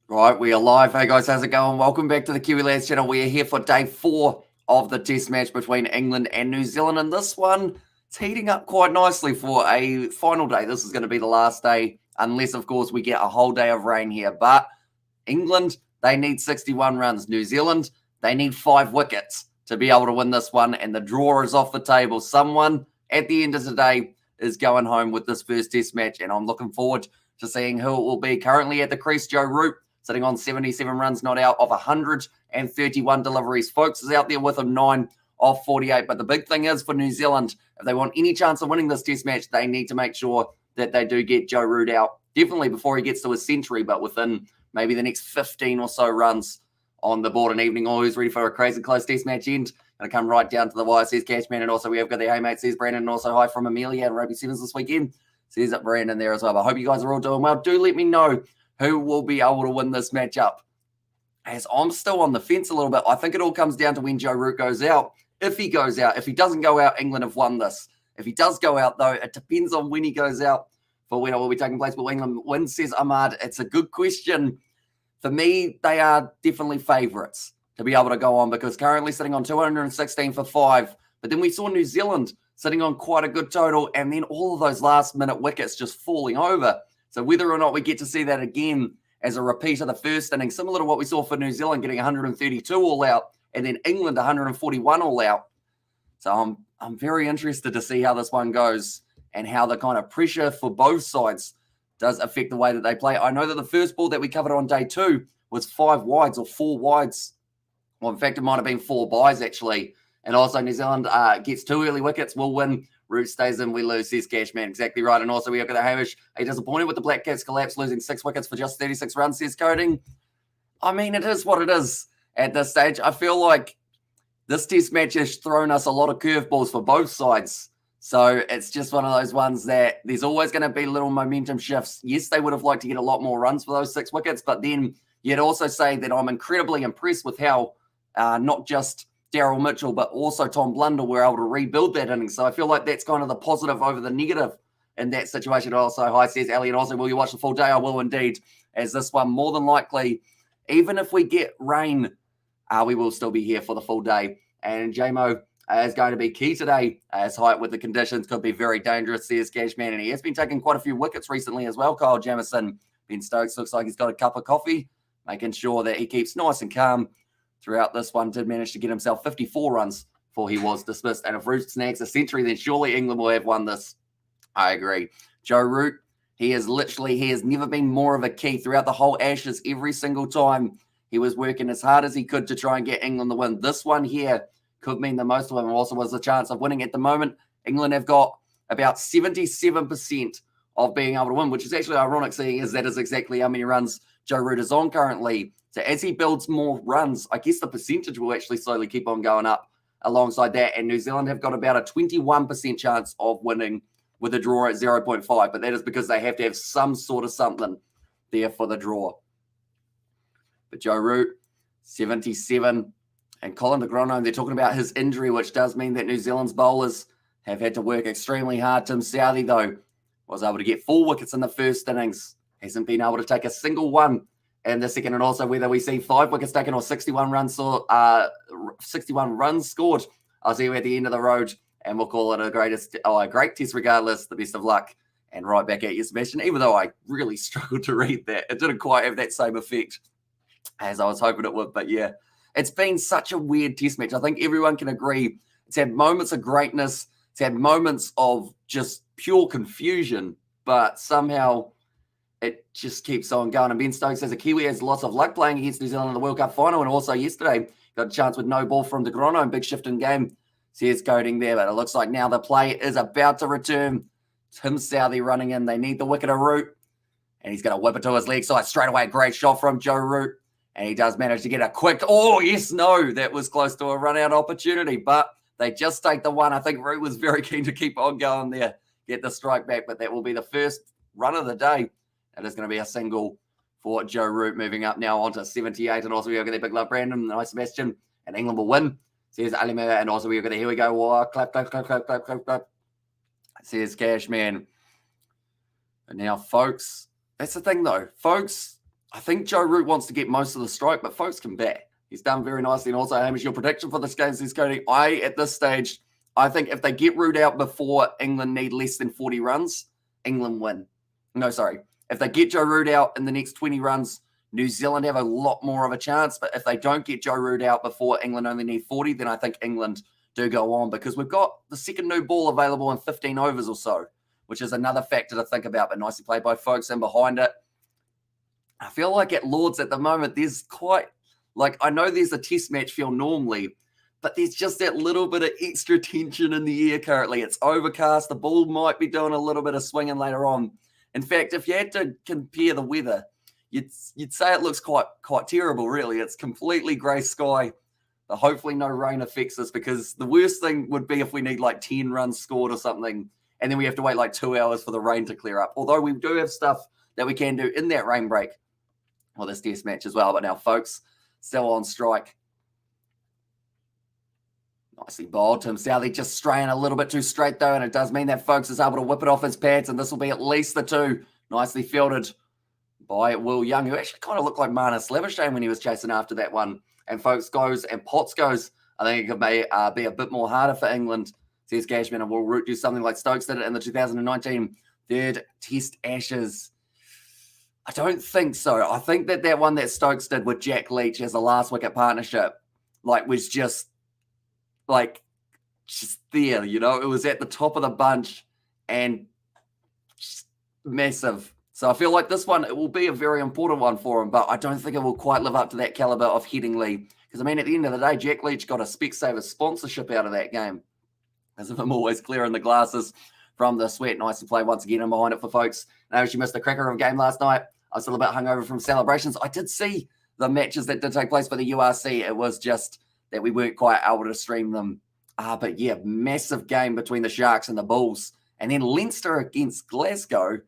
Right, we are live. Hey guys, how's it going? Welcome back to the Kiwi Lads channel. We are here for day 4 of the test match between England and New Zealand. And this one, it's heating up quite nicely for a final day. This is going to be the last day, unless, of course, we get a whole day of rain here. But England, they need 61 runs. New Zealand, they need 5 wickets to be able to win this one. And the draw is off the table. Someone at the end of the day is going home with this first test match. And I'm looking forward to seeing who it will be. Currently at the crease, Joe Root, sitting on 77 runs not out of 131 deliveries. Folks is out there with him 9 of 48. But the big thing is for New Zealand, if they want any chance of winning this test match, they need to make sure that they do get Joe Root out. Definitely before he gets to his century, but within maybe the next 15 or so runs on the board and evening. Always ready for a crazy close test match end. Going to come right down to the wire, says Cashman. And also we have got the hey mate, says Brandon. And also hi from Amelia and Rugby Sevens this weekend. Says it Brandon there as well. But I hope you guys are all doing well. Do let me know who will be able to win this matchup, as I'm still on the fence a little bit. I think it all comes down to when Joe Root goes out. If he goes out, if he doesn't go out, England have won this. If he does go out, though, it depends on when he goes out for when it will be taking place. But England wins, says Ahmad. It's a good question. For me, they are definitely favourites to be able to go on, because currently sitting on 216 for 5. But then we saw New Zealand sitting on quite a good total, and then all of those last-minute wickets just falling over. So whether or not we get to see that again as a repeat of the first inning, similar to what we saw for New Zealand getting 132 all out, and then England 141 all out. So I'm very interested to see how this one goes and how the kind of pressure for both sides does affect the way that they play. I know that the first ball that we covered on day 2 was 5 wides or 4 wides. Well, in fact, it might have been 4 byes, actually. And also New Zealand gets 2 early wickets, will win. Root stays in, we lose, says Cashman. Exactly right. And also we have got the Hamish. Are you disappointed with the Black Caps collapse, losing 6 wickets for just 36 runs, says Coding? I mean, it is what it is at this stage. I feel like this test match has thrown us a lot of curveballs for both sides. So it's just one of those ones that there's always going to be little momentum shifts. Yes, they would have liked to get a lot more runs for those 6 wickets, but then you'd also say that I'm incredibly impressed with how not just Daryl Mitchell, but also Tom Blundell were able to rebuild that inning. So I feel like that's kind of the positive over the negative in that situation. Also, hi, says Elliot. Also, will you watch the full day? I will indeed, as this one more than likely, even if we get rain, we will still be here for the full day. And JMO is going to be key today, as height with the conditions could be very dangerous, says Cashman. And he has been taking quite a few wickets recently as well, Kyle Jamieson. Ben Stokes looks like he's got a cup of coffee, making sure that he keeps nice and calm throughout this one. Did manage to get himself 54 runs before he was dismissed. And if Root snags a century, then surely England will have won this. I agree. Joe Root, he has never been more of a key throughout the whole Ashes. Every single time he was working as hard as he could to try and get England the win. This one here could mean the most of him. Also was a chance of winning. At the moment, England have got about 77% of being able to win, which is actually ironic, seeing as that is exactly how many runs Joe Root is on currently. So as he builds more runs, I guess the percentage will actually slowly keep on going up alongside that. And New Zealand have got about a 21% chance of winning with a draw at 0.5. But that is because they have to have some sort of something there for the draw. But Joe Root, 77. And Colin de Grandhomme, they're talking about his injury, which does mean that New Zealand's bowlers have had to work extremely hard. Tim Southee, though, was able to get 4 wickets in the first innings. Hasn't been able to take a single one in the second. And also whether we see 5 wickets taken or 61 runs scored, I'll see you at the end of the road, and we'll call it a great test regardless. The best of luck. And right back at you, Sebastian, even though I really struggled to read that. It didn't quite have that same effect as I was hoping it would. But yeah, it's been such a weird test match. I think everyone can agree. It's had moments of greatness. It's had moments of just pure confusion, but somehow it just keeps on going. And Ben Stokes says a Kiwi has lots of luck playing against New Zealand in the World Cup final. And also yesterday got a chance with no ball from de Grandhomme. Big shift in game, says Coding there. But it looks like now the play is about to return. Tim Southee running in. They need the wicket of Root. And he's going to whip it to his leg side straight away. Great shot from Joe Root. And he does manage to get a quick, that was close to a run-out opportunity. But they just take the one. I think Root was very keen to keep on going there, get the strike back. But that will be the first run of the day. That is going to be a single for Joe Root, moving up now onto 78. And also we've got the big love, Brandon. Nice, Sebastian. And England will win, says Alimir. And also we've got here we go. Whoa, clap, clap, clap, clap, clap, clap, clap, says Cashman. And now, folks, that's the thing, though. Folks, I think Joe Root wants to get most of the strike, but folks can bet. He's done very nicely. And also, Hamish, your prediction for this game, says Cody. At this stage, I think if they get Root out before England need less than 40 runs, England win. No, sorry. If they get Joe Root out in the next 20 runs, New Zealand have a lot more of a chance. But if they don't get Joe Root out before England only need 40, then I think England do go on, because we've got the second new ball available in 15 overs or so, which is another factor to think about. But nicely played by folks in behind it. I feel like at Lords at the moment, there's quite, I know there's a test match feel normally, but there's just that little bit of extra tension in the air currently. It's overcast. The ball might be doing a little bit of swinging later on. In fact, if you had to compare the weather, you'd say it looks quite terrible, really. It's completely grey sky. Hopefully no rain affects this, because the worst thing would be if we need 10 runs scored or something, and then we have to wait 2 hours for the rain to clear up. Although we do have stuff that we can do in that rain break. Well, this test match as well. But now, folks, still on strike. Nicely bowled. Tim Southey just straying a little bit too straight, though, and it does mean that folks is able to whip it off his pads, and this will be at least the 2. Nicely fielded by Will Young, who actually kind of looked like Marnus Labuschagne when he was chasing after that one. And folks goes, and Potts goes. I think it may be a bit more harder for England. Says Cashman, and will Root do something like Stokes did it in the 2019 third Test Ashes? I don't think so. I think that one that Stokes did with Jack Leach as a last wicket partnership, was just there, It was at the top of the bunch and just massive. So I feel like this one, it will be a very important one for him, but I don't think it will quite live up to that caliber of Headingley. Because, at the end of the day, Jack Leach got a Specsavers sponsorship out of that game. As if I'm always clearing the glasses from the sweat. Nice to play once again in behind it for folks. I know she missed the cracker of a game last night. I was still a bit hungover from celebrations. I did see the matches that did take place for the URC. It was just that we weren't quite able to stream them. But yeah, massive game between the Sharks and the Bulls. And then Leinster against Glasgow.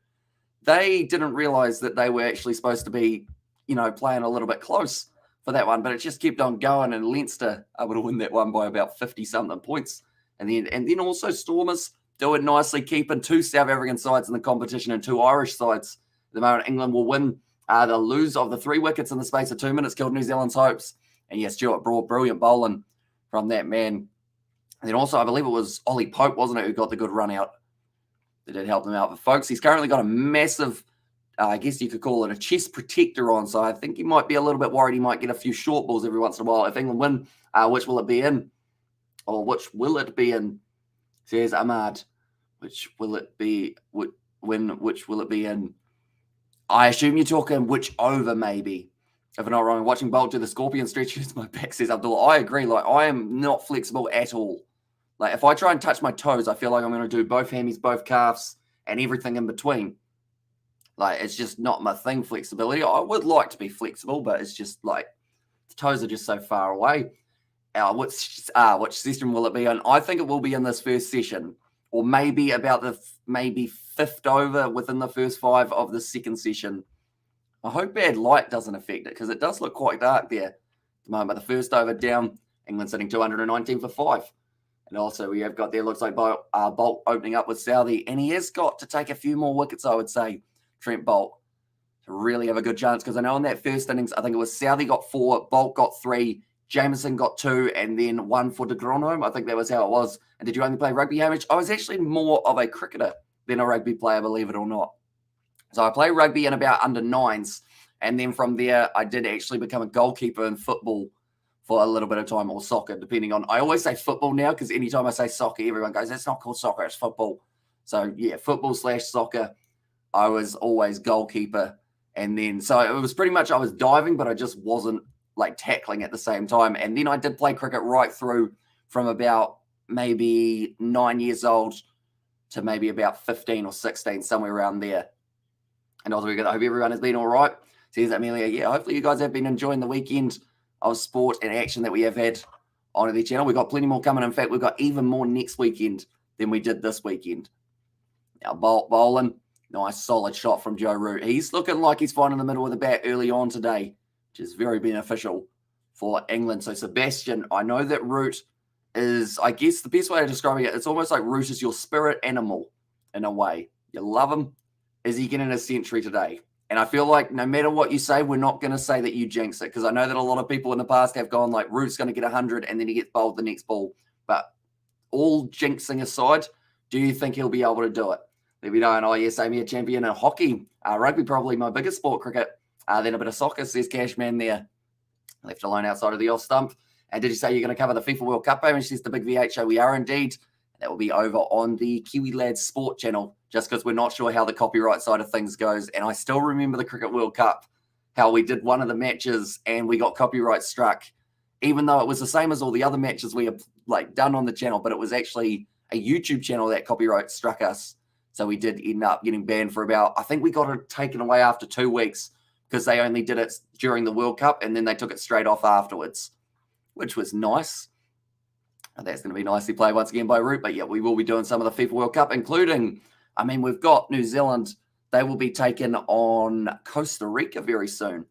They didn't realise that they were actually supposed to be, playing a little bit close for that one. But it just kept on going, and Leinster able to win that one by about 50-something points. And then also Stormers doing nicely, keeping 2 South African sides in the competition and 2 Irish sides. At the moment, England will win. The lose of the 3 wickets in the space of 2 minutes killed New Zealand's hopes. And yes, Stuart Broad, brilliant bowling from that man. And then also, I believe it was Ollie Pope, wasn't it, who got the good run out. That did help them out. But folks, he's currently got a massive, I guess you could call it a chest protector on. So I think he might be a little bit worried he might get a few short balls every once in a while. If England win, which will it be in? Or which will it be in? Says Ahmad. Which will it be? Which will it be in? I assume you're talking which over, maybe. If I'm not wrong, watching Bolt do the scorpion stretches, my back, says Abdullah. I agree. I am not flexible at all. If I try and touch my toes, I feel like I'm going to do both hammies, both calves, and everything in between. It's just not my thing, flexibility. I would like to be flexible, but it's just the toes are just so far away. Which session will it be on? I think it will be in this first session, or maybe about the fifth over within the first 5 of the second session. I hope bad light doesn't affect it, because it does look quite dark there at the moment. The first over down, England sitting 219 for 5. And also we have got there, looks like Bolt opening up with Southey. And he has got to take a few more wickets, I would say, Trent Bolt, to really have a good chance. Because I know in that first innings, I think it was Southey got 4, Bolt got 3, Jameson got 2, and then 1 for de Gronholm. I think that was how it was. And did you only play rugby, Hamish? I was actually more of a cricketer than a rugby player, believe it or not. So I played rugby in about under 9s. And then from there, I did actually become a goalkeeper in football for a little bit of time, or soccer, depending on. I always say football now, because anytime I say soccer, everyone goes, "That's not called soccer, it's football." So yeah, football/soccer. I was always goalkeeper, and then so it was pretty much I was diving, but I just wasn't tackling at the same time. And then I did play cricket right through from about maybe 9 years old to maybe about 15 or 16, somewhere around there. And also, I hope everyone has been all right. Says Amelia, yeah, hopefully you guys have been enjoying the weekend of sport and action that we have had on the channel. We've got plenty more coming. In fact, we've got even more next weekend than we did this weekend. Now, bowling, nice solid shot from Joe Root. He's looking like he's fine in the middle of the bat early on today, which is very beneficial for England. So, Sebastian, I know that Root is, I guess the best way of describing it, it's almost like Root is your spirit animal in a way. You love him. Is he getting a century today? And I feel like no matter what you say, we're not going to say that you jinx it, because I know that a lot of people in the past have gone like Root's going to get 100 and then he gets bowled the next ball. But all jinxing aside, do you think he'll be able to do it? Let me know. And yes, I'm a champion in hockey. Rugby, probably my biggest sport, cricket. Then a bit of soccer, says Cashman there. Left alone outside of the off stump. And did you say you're going to cover the FIFA World Cup, and she says the big VH show? We are indeed. That will be over on the Kiwi Lads Sport channel, just because we're not sure how the copyright side of things goes. And I still remember the Cricket World Cup, how we did one of the matches and we got copyright struck, even though it was the same as all the other matches we have like done on the channel, but it was actually a YouTube channel that copyright struck us. So we did end up getting banned for about, I think we got it taken away after 2 weeks, because they only did it during the World Cup and then they took it straight off afterwards, which was nice. And that's going to be nicely played once again by Root. But yeah, we will be doing some of the FIFA World Cup, including, I mean, we've got New Zealand. They will be taking on Costa Rica very soon,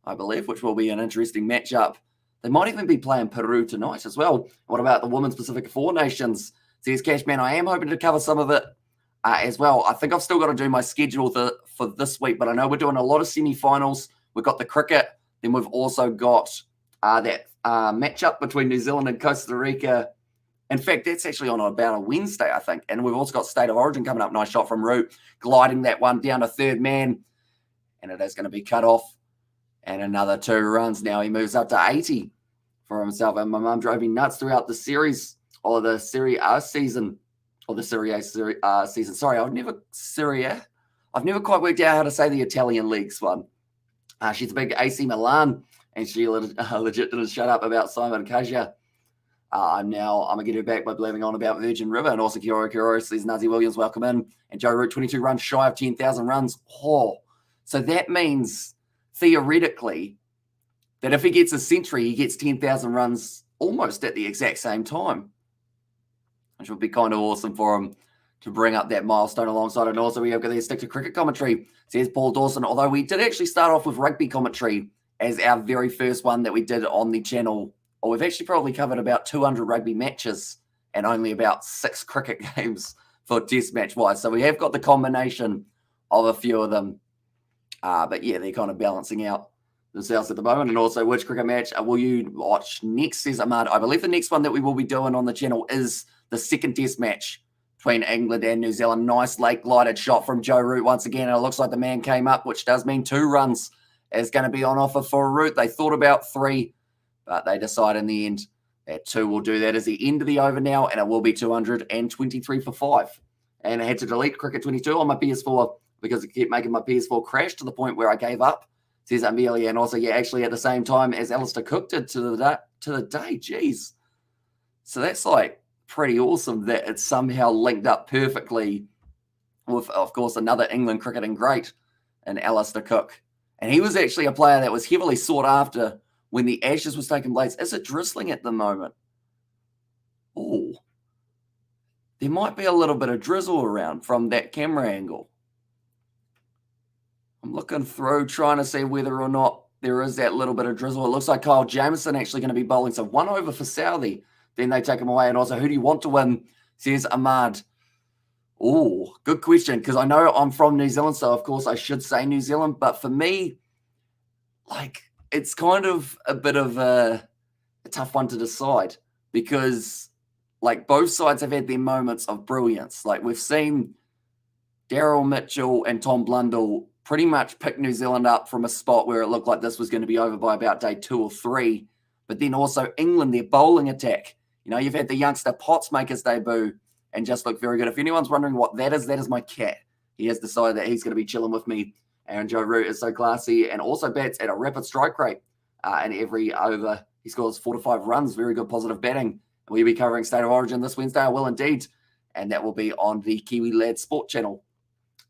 I believe, which will be an interesting matchup. They might even be playing Peru tonight as well. What about the Women's Pacific Four Nations? Says Cashman, I am hoping to cover some of it as well. I think I've still got to do my schedule for this week, but I know we're doing a lot of semi-finals. We've got the cricket. Then we've also got that matchup between New Zealand and Costa Rica. In fact, that's actually on about a Wednesday, I think. And we've also got State of Origin coming up. Nice shot from Root, gliding that one down to third man. And it is going to be cut off. And another 2 runs. Now he moves up to 80 for himself. And my mum drove me nuts throughout the series, or the Serie A season, or the Serie A season. Sorry, I've never quite worked out how to say the Italian leagues one. She's a big AC Milan, and she legit didn't shut up about Simon Kajia. Now I'm going to get her back by blabbing on about Virgin River, and also Kioro says Nazi Williams, welcome in. And Joe Root, 22 runs shy of 10,000 runs. Oh, so that means theoretically that if he gets a century, he gets 10,000 runs almost at the exact same time, which would be kind of awesome for him to bring up that milestone alongside. And also we have got to stick to cricket commentary, says Paul Dawson, although we did actually start off with rugby commentary as our very first one that we did on the channel. Or we've actually probably covered about 200 rugby matches and only about 6 cricket games for test match wise. So we have got the combination of a few of them. But yeah, they're kind of balancing out themselves at the moment. And also, which cricket match will you watch next, says Ahmad? I believe the next one that we will be doing on the channel is the second test match between England and New Zealand. Nice late glided shot from Joe Root once again. And it looks like the man came up, which does mean 2 runs is going to be on offer for Root. They thought about 3, but they decide in the end that 2 will do that as the end of the over now, and it will be 223 for 5. And I had to delete Cricket 22 on my PS4 because it kept making my PS4 crash to the point where I gave up, says Amelia. And also, yeah, actually at the same time as Alistair Cook did to the day. Jeez. So that's like pretty awesome that it's somehow linked up perfectly with, of course, another England cricketing great and Alistair Cook. And he was actually a player that was heavily sought after when the Ashes was taking place. Is it drizzling at the moment? Oh, there might be a little bit of drizzle around from that camera angle. I'm looking through, trying to see whether or not there is that little bit of drizzle. It looks like Kyle Jamieson actually going to be bowling. So 1 over for Southey. Then they take him away. And also, who do you want to win, says Ahmad. Oh, good question, because I know I'm from New Zealand, so of course I should say New Zealand. But for me, like, it's kind of a bit of a tough one to decide, because like both sides have had their moments of brilliance. Like we've seen Daryl Mitchell and Tom Blundell pretty much pick New Zealand up from a spot where it looked like this was going to be over by about day 2 or 3. But then also England, their bowling attack. You know, you've had the youngster Potts make his debut and just look very good. If anyone's wondering what that is my cat. He has decided that he's going to be chilling with me. And Joe Root is so classy and also bats at a rapid strike rate. And every over, he scores 4 to 5 runs. Very good positive batting. We'll be covering State of Origin this Wednesday. I will indeed. And that will be on the Kiwi Lads Sport channel.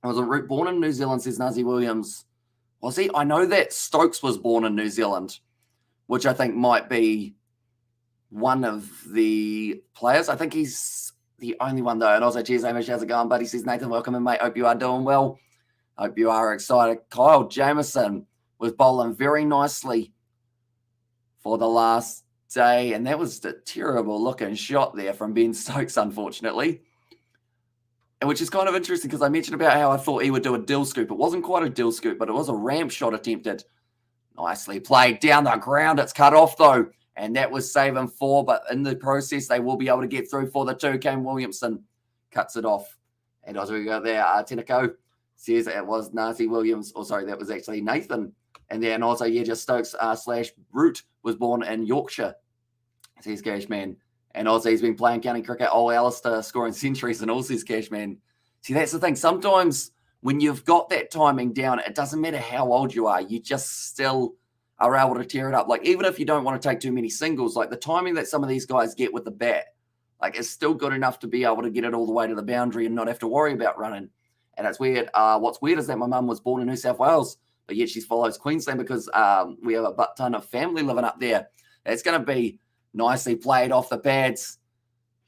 I was a Root born in New Zealand, says Nazi Williams. Was he? I know that Stokes was born in New Zealand, which I think might be one of the players. I think he's the only one, though. And also, cheers, Hamish. How's it going, buddy? Says Nathan, welcome in, mate. Hope you are doing well. Hope you are excited. Kyle Jamieson was bowling very nicely for the last day. And that was a terrible looking shot there from Ben Stokes, unfortunately. And which is kind of interesting because I mentioned about how I thought he would do a dill scoop. It wasn't quite a dill scoop, but it was a ramp shot attempted. Nicely played down the ground. It's cut off though. And that was saving 4, but in the process, they will be able to get through for the 2. Kane Williamson cuts it off. And as we go there, Tenako says it was Nazi Williams. Oh, sorry, that was actually Nathan. And then also, yeah, just Stokes / Root was born in Yorkshire. Says Cashman. And also, he's been playing county cricket. Oh, Alistair scoring centuries and all, says Cashman. See, that's the thing. Sometimes when you've got that timing down, it doesn't matter how old you are. You just still are able to tear it up. Like, even if you don't want to take too many singles, like the timing that some of these guys get with the bat, like, it's still good enough to be able to get it all the way to the boundary and not have to worry about running. And it's weird. What's weird is that my mum was born in New South Wales, but yet she follows Queensland because we have a ton of family living up there. It's going to be nicely played off the pads.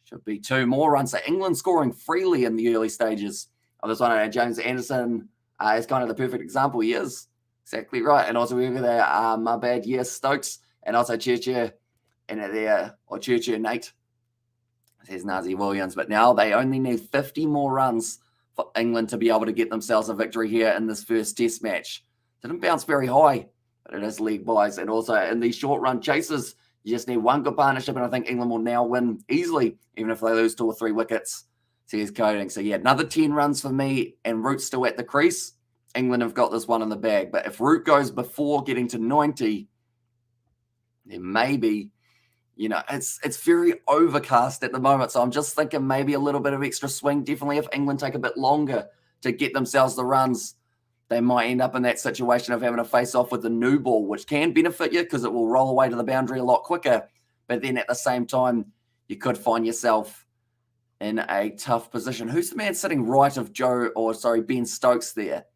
Should be 2 more runs. So England scoring freely in the early stages of this one. James Anderson is kind of the perfect example. He is. Exactly right. And also we have there, my bad, yes, Stokes, and also Churchill in there, or Churchill Nate, says Nazi Williams. But now they only need 50 more runs for England to be able to get themselves a victory here in this first test match. Didn't bounce very high, but it is league buys. And also in these short run chases, you just need 1 good partnership, and I think England will now win easily, even if they lose 2 or 3 wickets, says Coding. So yeah, another 10 runs for me, and Root's still at the crease. England have got this one in the bag. But if Root goes before getting to 90, then maybe, you know, it's very overcast at the moment. So I'm just thinking maybe a little bit of extra swing. Definitely if England take a bit longer to get themselves the runs, they might end up in that situation of having to face off with the new ball, which can benefit you because it will roll away to the boundary a lot quicker. But then at the same time, you could find yourself in a tough position. Who's the man sitting right of Ben Stokes there?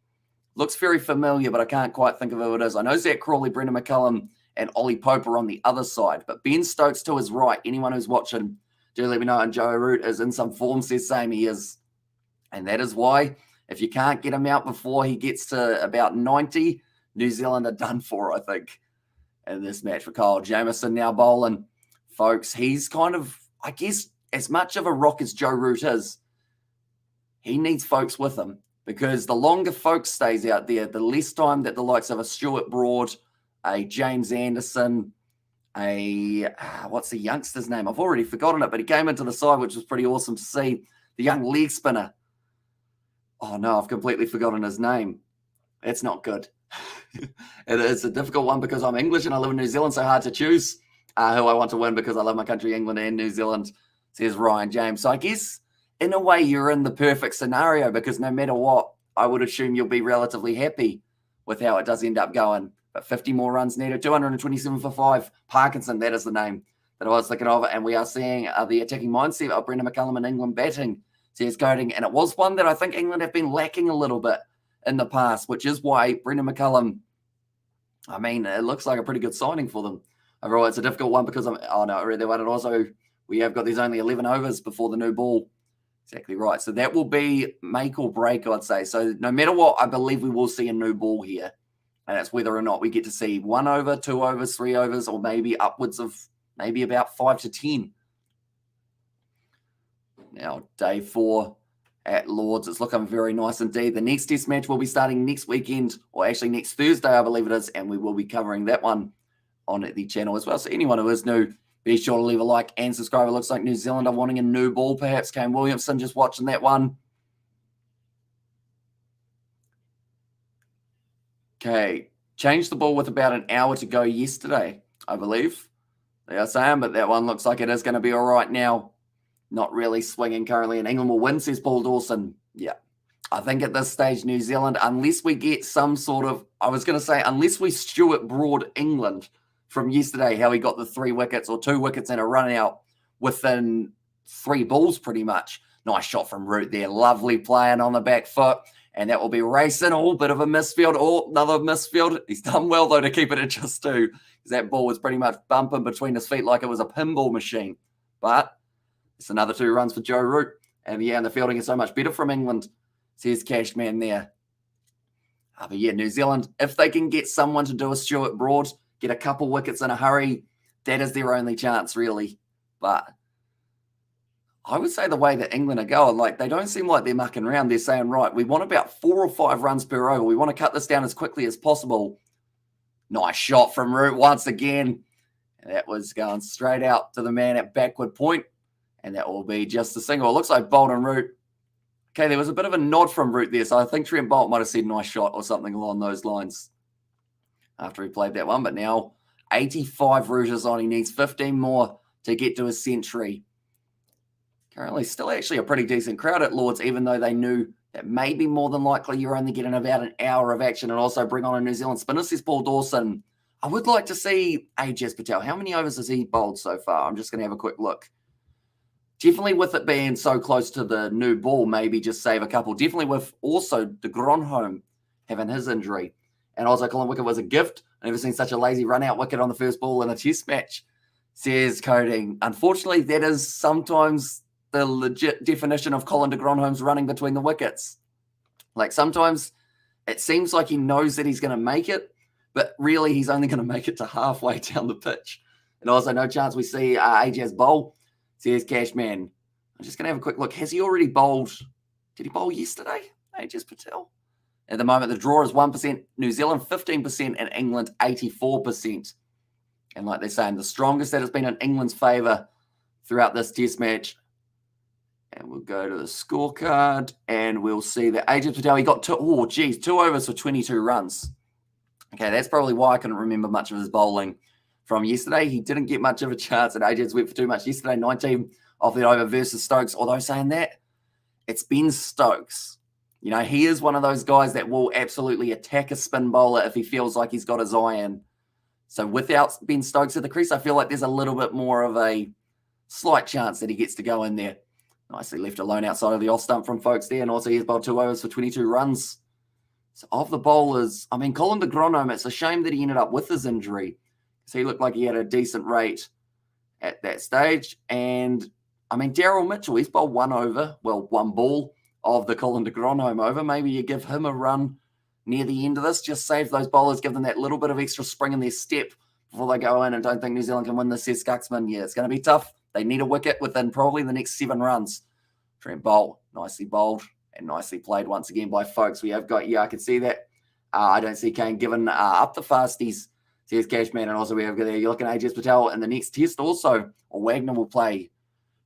Looks very familiar, but I can't quite think of who it is. I know Zach Crawley, Brendan McCullum, and Ollie Pope are on the other side. But Ben Stokes to his right. Anyone who's watching, do let me know. And Joe Root is in some form, says same he is. And that is why, if you can't get him out before he gets to about 90, New Zealand are done for, I think, in this match. For Kyle Jamieson now bowling. Folks, he's kind of, I guess, as much of a rock as Joe Root is, he needs folks with him. Because the longer folks stays out there, the less time that the likes of a Stuart Broad, a James Anderson, what's the youngster's name? I've already forgotten it, but he came into the side, which was pretty awesome to see. The young leg spinner. Oh, no, I've completely forgotten his name. It's not good. It's a difficult one because I'm English and I live in New Zealand, so hard to choose who I want to win because I love my country, England and New Zealand, says Ryan James. So I guess, in a way, you're in the perfect scenario because no matter what, I would assume you'll be relatively happy with how it does end up going. But 50 more runs needed, 227 for 5. Parkinson, that is the name that I was thinking of. And we are seeing the attacking mindset of Brendan McCullum and England batting, says Coding. And it was one that I think England have been lacking a little bit in the past, which is why Brendan McCullum, I mean, it looks like a pretty good signing for them. Overall, it's a difficult one because I read that one. And also, we have got these only 11 overs before the new ball. Exactly right. So that will be make or break, I'd say. So no matter what, I believe we will see a new ball here. And that's whether or not we get to see 1 over, 2 overs, 3 overs, or maybe upwards of maybe about 5 to 10. Now, day 4 at Lords. It's looking very nice indeed. The next test match will be starting next weekend, or actually next Thursday, I believe it is. And we will be covering that one on the channel as well. So anyone who is new, be sure to leave a like and subscribe. It looks like New Zealand are wanting a new ball, perhaps. Kane Williamson just watching that one. Okay, changed the ball with about an hour to go yesterday, I believe. They are saying, but that one looks like it is going to be all right now. Not really swinging currently, and England will win, says Paul Dawson. Yeah, I think at this stage, New Zealand, unless we get some sort of, I was going to say, unless we Stuart Broad England from yesterday, how he got the 3 wickets or 2 wickets and a run out within 3 balls pretty much. Nice shot from Root there. Lovely playing on the back foot. And that will be racing. Oh, bit of a misfield. Oh, another misfield. He's done well, though, to keep it at just 2. Because that ball was pretty much bumping between his feet like it was a pinball machine. But it's another 2 runs for Joe Root. And yeah, and the fielding is so much better from England, says Cashman there. But yeah, New Zealand, if they can get someone to do a Stuart Broad, get a couple wickets in a hurry, that is their only chance, really. But I would say the way that England are going, like they don't seem like they're mucking around. They're saying, right, we want about 4 or 5 runs per over. We want to cut this down as quickly as possible. Nice shot from Root once again. And that was going straight out to the man at backward point. And that will be just a single. It looks like Bolt and Root. Okay, there was a bit of a nod from Root there. So I think Trent Bolt might have said nice shot or something along those lines after he played that one. But now 85 Rouges on. He needs 15 more to get to a century. Currently still actually a pretty decent crowd at Lords, even though they knew that maybe more than likely you're only getting about an hour of action and also bring on a New Zealand spinner, says Paul Dawson. I would like to see Ajaz Patel. How many overs has he bowled so far? I'm just going to have a quick look. Definitely with it being so close to the new ball, maybe just save a couple. Definitely with also de Gronholm having his injury. And also Colin Wicket was a gift. I've never seen such a lazy run-out wicket on the first ball in a test match, says Coding. Unfortunately, that is sometimes the legit definition of Colin de Gronholm's running between the wickets. Like sometimes it seems like he knows that he's going to make it, but really he's only going to make it to halfway down the pitch. And also no chance we see Ajaz bowl, says Cashman. I'm just going to have a quick look. Has he already bowled? Did he bowl yesterday, Ajaz Patel? At the moment, the draw is 1%, New Zealand 15%, and England 84%. And like they're saying, the strongest that has been in England's favour throughout this test match. And we'll go to the scorecard, and we'll see that Ajaz Patel, he got 2 overs for 22 runs. Okay, that's probably why I couldn't remember much of his bowling from yesterday. He didn't get much of a chance, and Ajaz went for too much yesterday, 19 off the over versus Stokes. Although saying that, it's Ben Stokes. You know, he is one of those guys that will absolutely attack a spin bowler if he feels like he's got his eye in. So without Ben Stokes at the crease, I feel like there's a little bit more of a slight chance that he gets to go in there. Nicely left alone outside of the off stump from folks there. And also he's bowled 2 overs for 22 runs. So of the bowlers, I mean, Colin de Gronholm, it's a shame that he ended up with his injury. So he looked like he had a decent rate at that stage. And, I mean, Daryl Mitchell, he's bowled 1 over, well, 1 ball of the Colin de Gronholm over. Maybe you give him a run near the end of this. Just save those bowlers, give them that little bit of extra spring in their step before they go in and don't think New Zealand can win this, says Scuxman. Yeah, it's going to be tough. They need a wicket within probably the next 7 runs. Trent Bolt, nicely bowled and nicely played once again by folks. We have got, I can see that. I don't see Kane given up the fasties, says Cashman. And also we have got there, you're looking at Ajaz Patel in the next test also, or Wagner will play.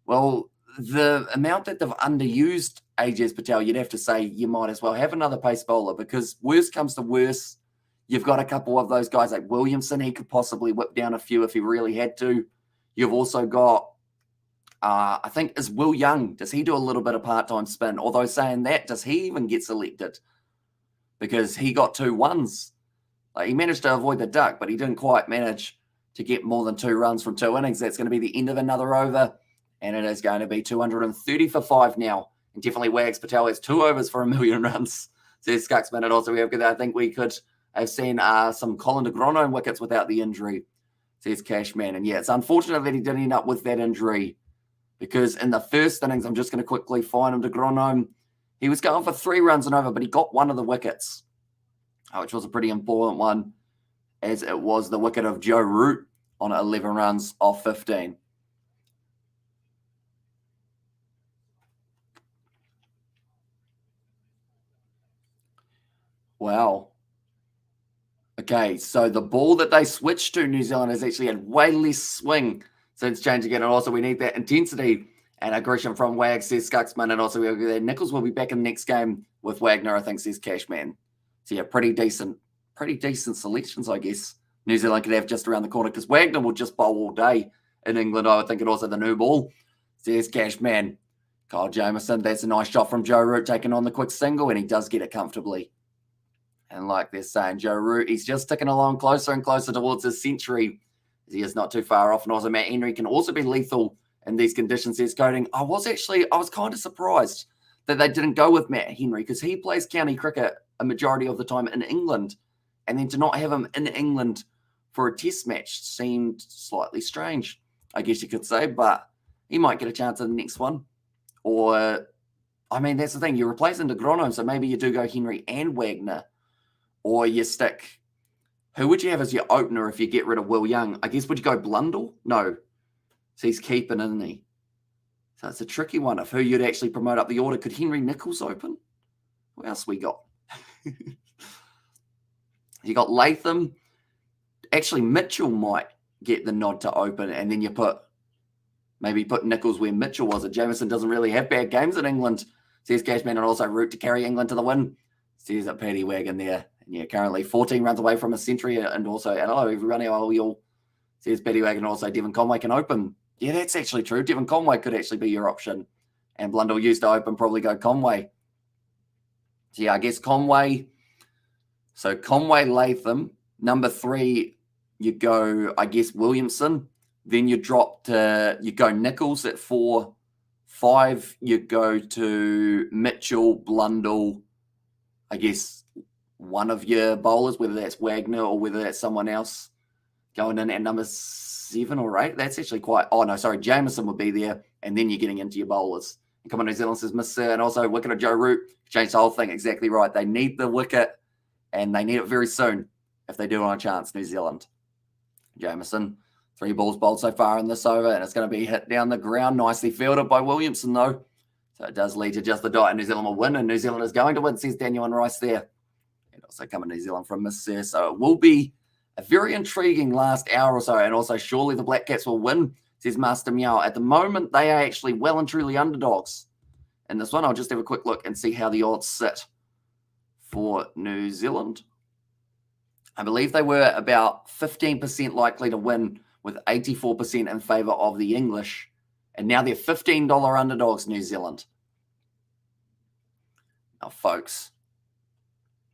Well, the amount that they've underused Ajaz Patel, you'd have to say you might as well have another pace bowler, because worst comes to worst, you've got a couple of those guys like Williamson. He could possibly whip down a few if he really had to. You've also got, I think, is Will Young. Does he do a little bit of part-time spin? Although saying that, does he even get selected? Because he got 2 ones. Like, he managed to avoid the duck, but he didn't quite manage to get more than 2 runs from 2 innings. That's going to be the end of another over. And it is going to be 230 for 5 now. And definitely Wags Patel has 2 overs for 1 million runs, says Scuxman. And also we have, I think we could have seen some Colin de Gronholm wickets without the injury, says Cashman. And yeah, it's unfortunate that he didn't end up with that injury, because in the first innings, I'm just going to quickly find him, de Gronholm, he was going for 3 runs and over, but he got one of the wickets, which was a pretty important one, as it was the wicket of Joe Root on 11 runs off 15. Wow. Okay, so the ball that they switched to, New Zealand, has actually had way less swing since changing it. And also we need that intensity and aggression from Wags, says Scuxman. And also Nichols will be back in the next game with Wagner, I think, says Cashman. So yeah, pretty decent selections, I guess. New Zealand could have just around the corner, because Wagner will just bowl all day in England, I would think. And also the new ball, says Cashman. Kyle Jamieson, that's a nice shot from Joe Root, taking on the quick single, and he does get it comfortably. And like they're saying, Joe Root, he's just ticking along closer and closer towards his century. He is not too far off. And also Matt Henry can also be lethal in these conditions, says Coding. I was kind of surprised that they didn't go with Matt Henry, because he plays county cricket a majority of the time in England. And then to not have him in England for a test match seemed slightly strange, I guess you could say. But he might get a chance in the next one. Or, I mean, that's the thing. You're replacing de Gronholm, so maybe you do go Henry and Wagner. Or you stick, who would you have as your opener if you get rid of Will Young? I guess, would you go Blundell? No. So he's keeping, isn't he? So it's a tricky one of who you'd actually promote up the order. Could Henry Nicholls open? Who else we got? You got Latham. Actually, Mitchell might get the nod to open, and then you maybe put Nicholls where Mitchell was. Jameson doesn't really have bad games in England, says Cashman, and also route to carry England to the win, says a Paddy Wagon there. And yeah, currently 14 runs away from a century, and also, hello everyone, how are we all? Says Paddy Wagon, and also Devon Conway can open. Yeah, that's actually true. Devon Conway could actually be your option. And Blundell used to open, probably go Conway. So yeah, I guess Conway. So Conway, Latham. Number 3, you go, I guess, Williamson. Then you you go Nicholls at 4. 5, you go to Mitchell, Blundell. I guess one of your bowlers, whether that's Wagner or whether that's someone else going in at number 7 or 8. That's actually quite... Oh, no, sorry. Jameson would be there, and then you're getting into your bowlers. And come on, New Zealand says, Miss Sir, and also wicket of Joe Root. Changed the whole thing. Exactly right. They need the wicket, and they need it very soon if they do want a chance, New Zealand. Jameson, 3 balls bowled so far in this over, and it's going to be hit down the ground. Nicely fielded by Williamson, though. So it does lead to just the dot, and New Zealand will win, and New Zealand is going to win, says Daniel and Rice there. And also coming New Zealand from Miss Sir. So it will be a very intriguing last hour or so, and also surely the Black Caps will win, says Master Meow. At the moment, they are actually well and truly underdogs. In this one, I'll just have a quick look and see how the odds sit for New Zealand. I believe they were about 15% likely to win, with 84% in favour of the English. And now they're $15 underdogs, New Zealand. Now, folks,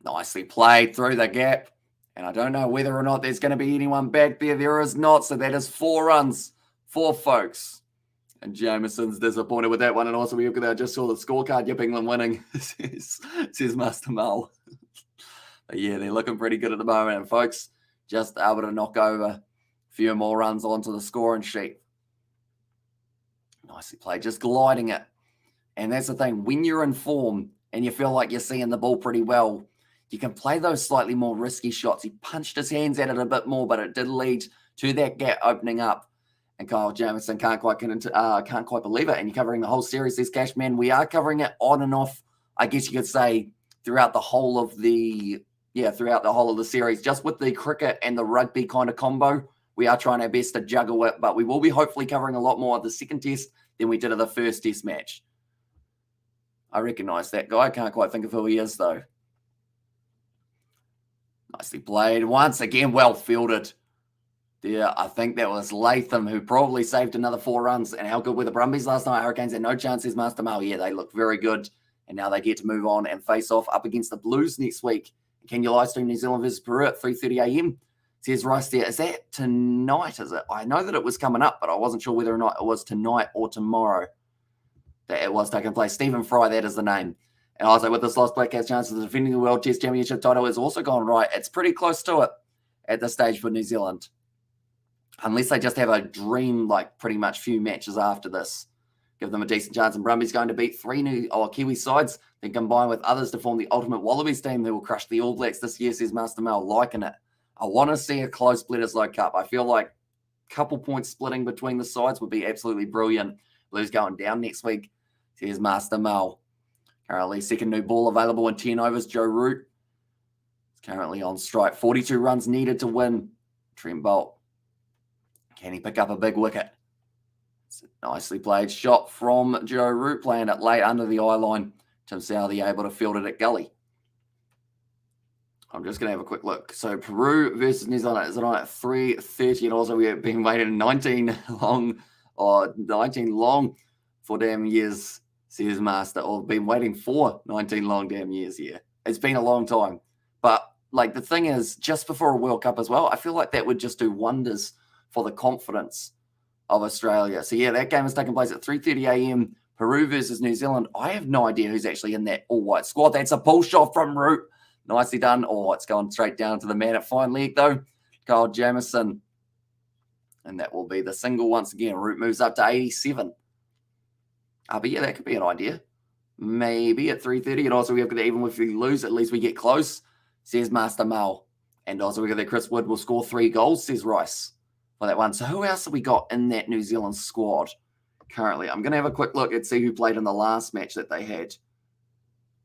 nicely played through the gap. And I don't know whether or not there's going to be anyone back there. There is not. So that is 4 runs for folks. And Jameson's disappointed with that one. And also, I just saw the scorecard. Yep, England winning, says Master Mull. But yeah, they're looking pretty good at the moment. And folks, just able to knock over a few more runs onto the scoring sheet. Nicely played, just gliding it. And that's the thing. When you're in form and you feel like you're seeing the ball pretty well, you can play those slightly more risky shots. He punched his hands at it a bit more, but it did lead to that gap opening up. And Kyle Jamieson can't quite believe it. And you're covering the whole series, says Cashman. We are covering it on and off, I guess you could say, throughout the whole of the series, just with the cricket and the rugby kind of combo. We are trying our best to juggle it, but we will be hopefully covering a lot more of the second test than we did of the first test match. I recognise that guy. I can't quite think of who he is, though. Nicely played. Once again, well fielded. Yeah, I think that was Latham who probably saved another 4 runs. And how good were the Brumbies last night? Hurricanes had no chance, says Master Mal. Yeah, they look very good. And now they get to move on and face off up against the Blues next week. Can you live stream New Zealand versus Peru at 3:30 a.m.? Says Rice there. Is that tonight, is it? I know that it was coming up, but I wasn't sure whether or not it was tonight or tomorrow that it was taking place. Stephen Fry, that is the name. And also with this lost Black Cats chance of defending the World Test Championship title has also gone right. It's pretty close to it at this stage for New Zealand. Unless they just have a dream, like pretty much few matches after this. Give them a decent chance. And Brumbies going to beat 3 Kiwi sides, then combine with others to form the ultimate Wallabies team who will crush the All Blacks this year, says Master Mel. Liking it. I want to see a close Bledisloe Cup. I feel like a couple points splitting between the sides would be absolutely brilliant. Blues going down next week, says Master Mel. Currently, second new ball available in 10 overs. Joe Root is currently on strike. 42 runs needed to win. Trent Bolt. Can he pick up a big wicket? It's a nicely played shot from Joe Root, playing it late under the eye line. Tim Southey able to field it at gully. I'm just going to have a quick look. So Peru versus New Zealand is on at 3:30, and also we have been waiting 19 long for damn years, says Master, or been waiting for 19 long damn years here. It's been a long time. But like the thing is, just before a World Cup as well, I feel like that would just do wonders for the confidence of Australia. So yeah, that game is taking place at 3:30 a.m. Peru versus New Zealand. I have no idea who's actually in that all-white squad. That's a pull shot from Root. Nicely done. Oh, it's gone straight down to the man at fine leg, though. Kyle Jamieson. And that will be the single once again. Root moves up to 87. But yeah, that could be an idea. Maybe at 3:30. And also, we've got to, even if we lose, at least we get close, says Master Mal. And also, we've got that Chris Wood will score 3 goals, says Rice, for that one. So who else have we got in that New Zealand squad? currently. I'm going to have a quick look and see who played in the last match that they had.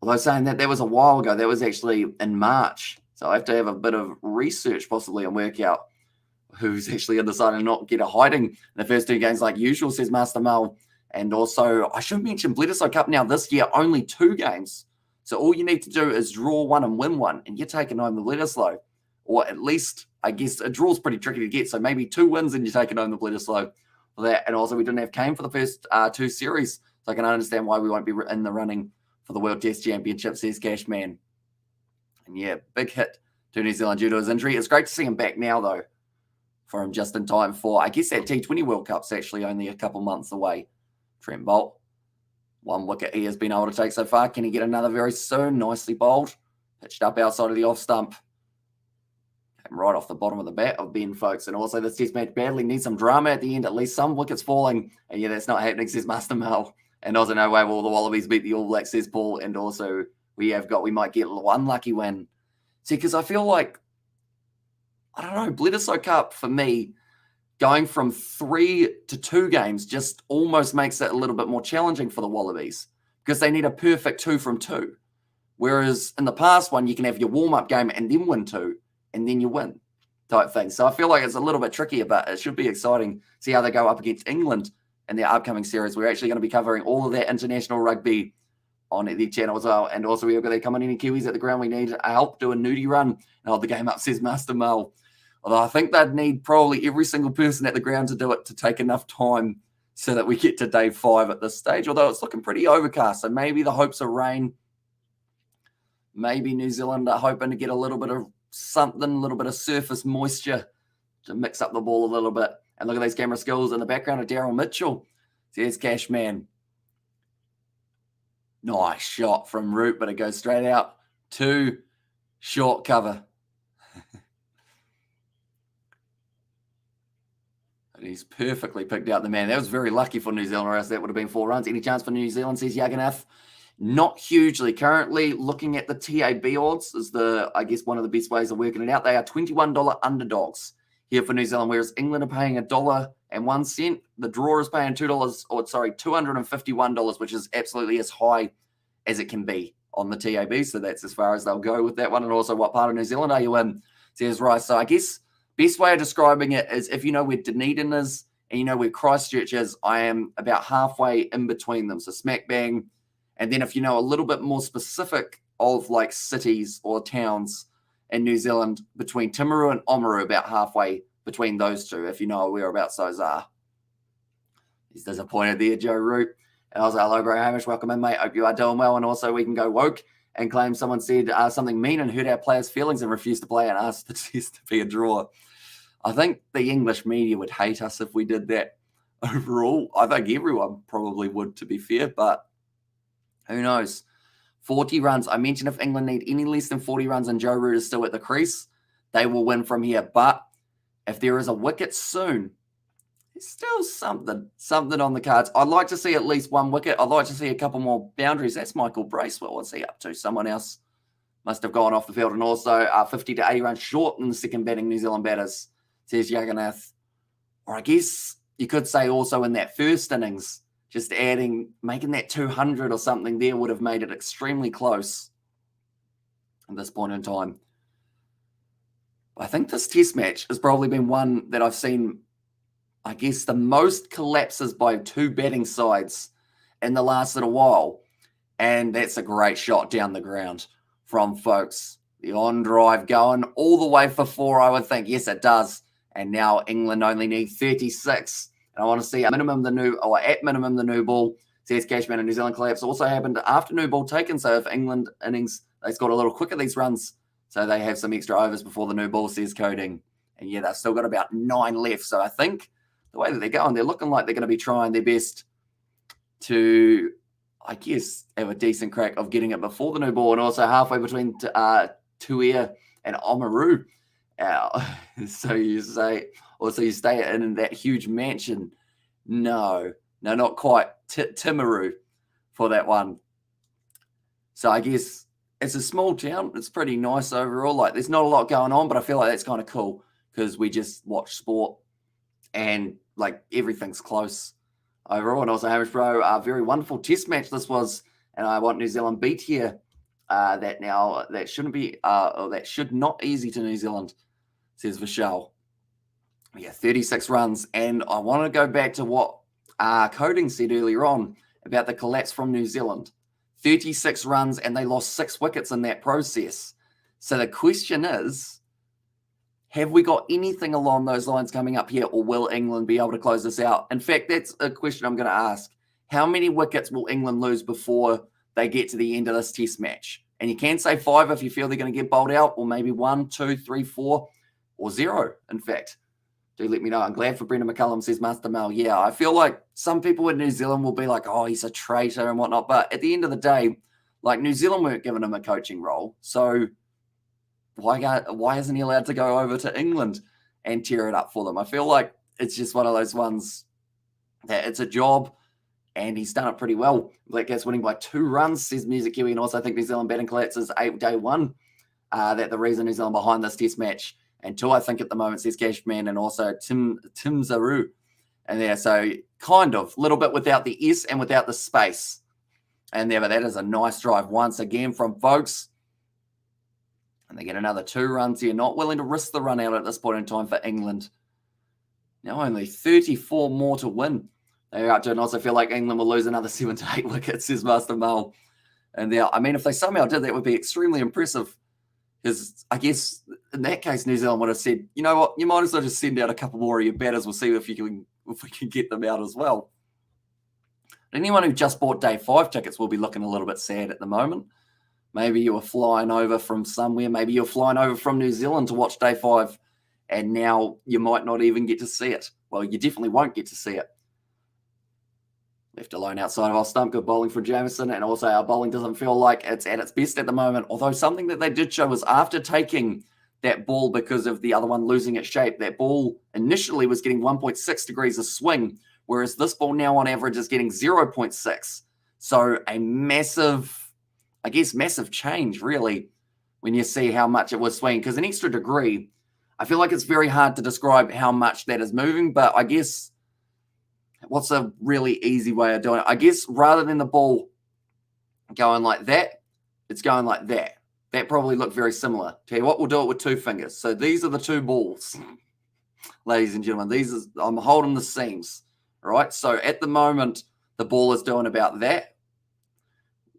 Although saying that was a while ago, that was actually in March. So I have to have a bit of research possibly and work out who's actually decided to not get a hiding in the first two games like usual, says Master Mel. And also, I should mention Bledisloe Cup now this year, only 2 games. So all you need to do is draw one and win one, and you're taking home the Bledisloe. Or at least, I guess, a draw's pretty tricky to get. So maybe 2 wins and you're taking home the Bledisloe for that. And also, we didn't have Kane for the first 2 series. So I can understand why we won't be in the running for the World Test Championship, says Cashman. And yeah, big hit to New Zealand due to his injury. It's great to see him back now, though, for him just in time for, I guess, that T20 World Cup's actually only a couple months away. Trent Bolt, 1 wicket he has been able to take so far. Can he get another very soon? Nicely bowled. Pitched up outside of the off stump. Came right off the bottom of the bat of Ben, folks. And also this test match badly needs some drama at the end. At least some wickets falling. And yeah, that's not happening, says Master Mel. And also, no way will the Wallabies beat the All Blacks, says Paul. And also, we might get 1 lucky win. See, because I feel like, I don't know, Bledisloe Cup for me, going from 3 to 2 games just almost makes it a little bit more challenging for the Wallabies because they need a perfect 2 from 2. Whereas in the past one, you can have your warm-up game and then win 2, and then you win type thing. So I feel like it's a little bit trickier, but it should be exciting. See how they go up against England in their upcoming series. We're actually going to be covering all of that international rugby on the channel as well. And also, we've got to come on any Kiwis at the ground. We need help do a nudie run and hold the game up, says Master Mel. Although I think they'd need probably every single person at the ground to do it to take enough time so that we get to day 5 at this stage. Although it's looking pretty overcast, so maybe the hopes of rain. Maybe New Zealand are hoping to get a little bit of something, a little bit of surface moisture to mix up the ball a little bit. And look at these camera skills in the background of Daryl Mitchell. There's Cashman. Nice shot from Root, but it goes straight out to short cover. And he's perfectly picked out the man. That was very lucky for New Zealand, or else that would have been 4 runs. Any chance for New Zealand, says Yaganath? Not hugely. Currently, looking at the TAB odds is I guess one of the best ways of working it out. They are $21 underdogs here for New Zealand, whereas England are paying $1.01. The draw is paying $251, which is absolutely as high as it can be on the TAB. So that's as far as they'll go with that one. And also, what part of New Zealand are you in? Says Rice. So I guess best way of describing it is if you know where Dunedin is and you know where Christchurch is, I am about halfway in between them. So smack bang. And then if you know a little bit more specific of like cities or towns in New Zealand, between Timaru and Oamaru, about halfway between those two, if you know whereabouts those are. He's disappointed there, Joe Root. And also, hello, bro Hamish. Welcome in, mate. Hope you are doing well. And also, we can go woke and claim someone said something mean and hurt our players' feelings and refused to play and asked the test to be a draw. I think the English media would hate us if we did that overall. I think everyone probably would, to be fair, but who knows? 40 runs. I mentioned if England need any less than 40 runs and Joe Root is still at the crease, they will win from here. But if there is a wicket soon, there's still something on the cards. I'd like to see at least 1 wicket. I'd like to see a couple more boundaries. That's Michael Bracewell. What's he up to? Someone else must have gone off the field. And also 50 to 80 runs short in the second batting New Zealand batters, says Yaganath. Or I guess you could say also in that first innings, just making that 200 or something there would have made it extremely close at this point in time. I think this test match has probably been one that I've seen, I guess, the most collapses by 2 batting sides in the last little while. And that's a great shot down the ground from folks. The on drive going all the way for 4, I would think. Yes, it does. And now England only need 36. And I want to see at minimum the new ball, says Cashman. And New Zealand collapse also happened after new ball taken. So if England innings, they scored a little quicker these runs. So they have some extra overs before the new ball, says Coding. And yeah, they've still got about 9 left. So I think the way that they're going, they're looking like they're going to be trying their best to, I guess, have a decent crack of getting it before the new ball. And also halfway between Tuia and Oamaru. So you say, also you stay in that huge mansion. No, not quite. Timaru for that one. So I guess it's a small town. It's pretty nice overall. Like there's not a lot going on, but I feel like that's kind of cool because we just watch sport and like everything's close. overall. And also, Hamish Bro, a very wonderful test match this was. And I want New Zealand beat here. That shouldn't be, or that should not easy to New Zealand, says Vishal. Yeah, 36 runs. And I want to go back to what Coding said earlier on about the collapse from New Zealand. 36 runs, and they lost 6 wickets in that process. So the question is, have we got anything along those lines coming up here, or will England be able to close this out? In fact, that's a question I'm going to ask. How many wickets will England lose before they get to the end of this test match? And you can say 5 if you feel they're going to get bowled out, or maybe 1, 2, 3, 4, or 0, in fact. Do let me know. I'm glad for Brendan McCullum, says Master Mel. Yeah, I feel like some people in New Zealand will be like, oh, he's a traitor and whatnot. But at the end of the day, like, New Zealand weren't giving him a coaching role. So why isn't he allowed to go over to England and tear it up for them? I feel like it's just one of those ones that it's a job, and he's done it pretty well. Black Gas winning by 2 runs, says Music Kiwi. And also I think New Zealand batting collapses day 1. That the reason New Zealand behind this test match. And 2, I think, at the moment, says Cashman, and also Tim Zaru. And there, so kind of, a little bit without the S and without the space. And there, but that is a nice drive once again from Folks. And they get another 2 runs here. Not willing to risk the run out at this point in time for England. Now only 34 more to win. They're out to, and also feel like England will lose another 7 to 8 wickets, says Master Mel. And there, I mean, if they somehow did, that would be extremely impressive. Because I guess in that case, New Zealand would have said, you know what, you might as well just send out a couple more of your batters. We'll see if we can get them out as well. Anyone who just bought day 5 tickets will be looking a little bit sad at the moment. Maybe you were flying over from somewhere. Maybe you're flying over from New Zealand to watch day 5, and now you might not even get to see it. Well, you definitely won't get to see it. Left alone outside of our stump, good bowling from Jamieson, and also our bowling doesn't feel like it's at its best at the moment. Although something that they did show was after taking that ball because of the other one losing its shape, that ball initially was getting 1.6 degrees of swing, whereas this ball now on average is getting 0.6. So a massive, I guess, massive change, really, when you see how much it was swinging. Because an extra degree, I feel like it's very hard to describe how much that is moving, but I guess what's a really easy way of doing it? I guess rather than the ball going like that, it's going like that. That probably looked very similar. Tell you what, we'll do it with 2 fingers. So these are the 2 balls, ladies and gentlemen. I'm holding the seams, right? So at the moment, the ball is doing about that,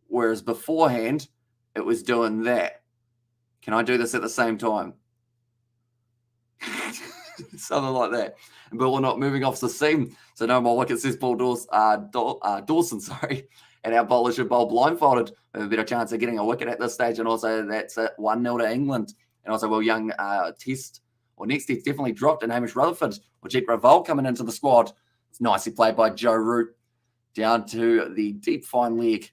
whereas beforehand, it was doing that. Can I do this at the same time? Something like that. But we're not moving off the seam, so no more wickets, says Paul Dawson, sorry. And our bowler should bowl blindfolded. We have a better chance of getting a wicket at this stage, and also that's it, 1-0 to England. And also Will Young next test definitely dropped, and Hamish Rutherford or Jet Raval coming into the squad. It's nicely played by Joe Root down to the deep fine leg.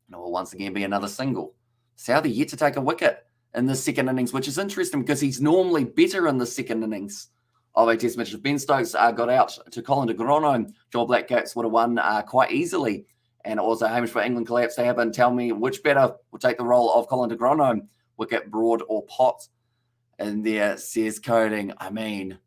And it will once again be another single. Southey yet to take a wicket in the second innings, which is interesting because he's normally better in the second innings of a test match. If Ben Stokes got out to Colin de Grano, Joel Blackcaps would have won quite easily. And also Hamish for England collapse to happen. Tell me which batter will take the role of Colin de Grano, wicket, Broad, or Pot. And there, says Coding, I mean,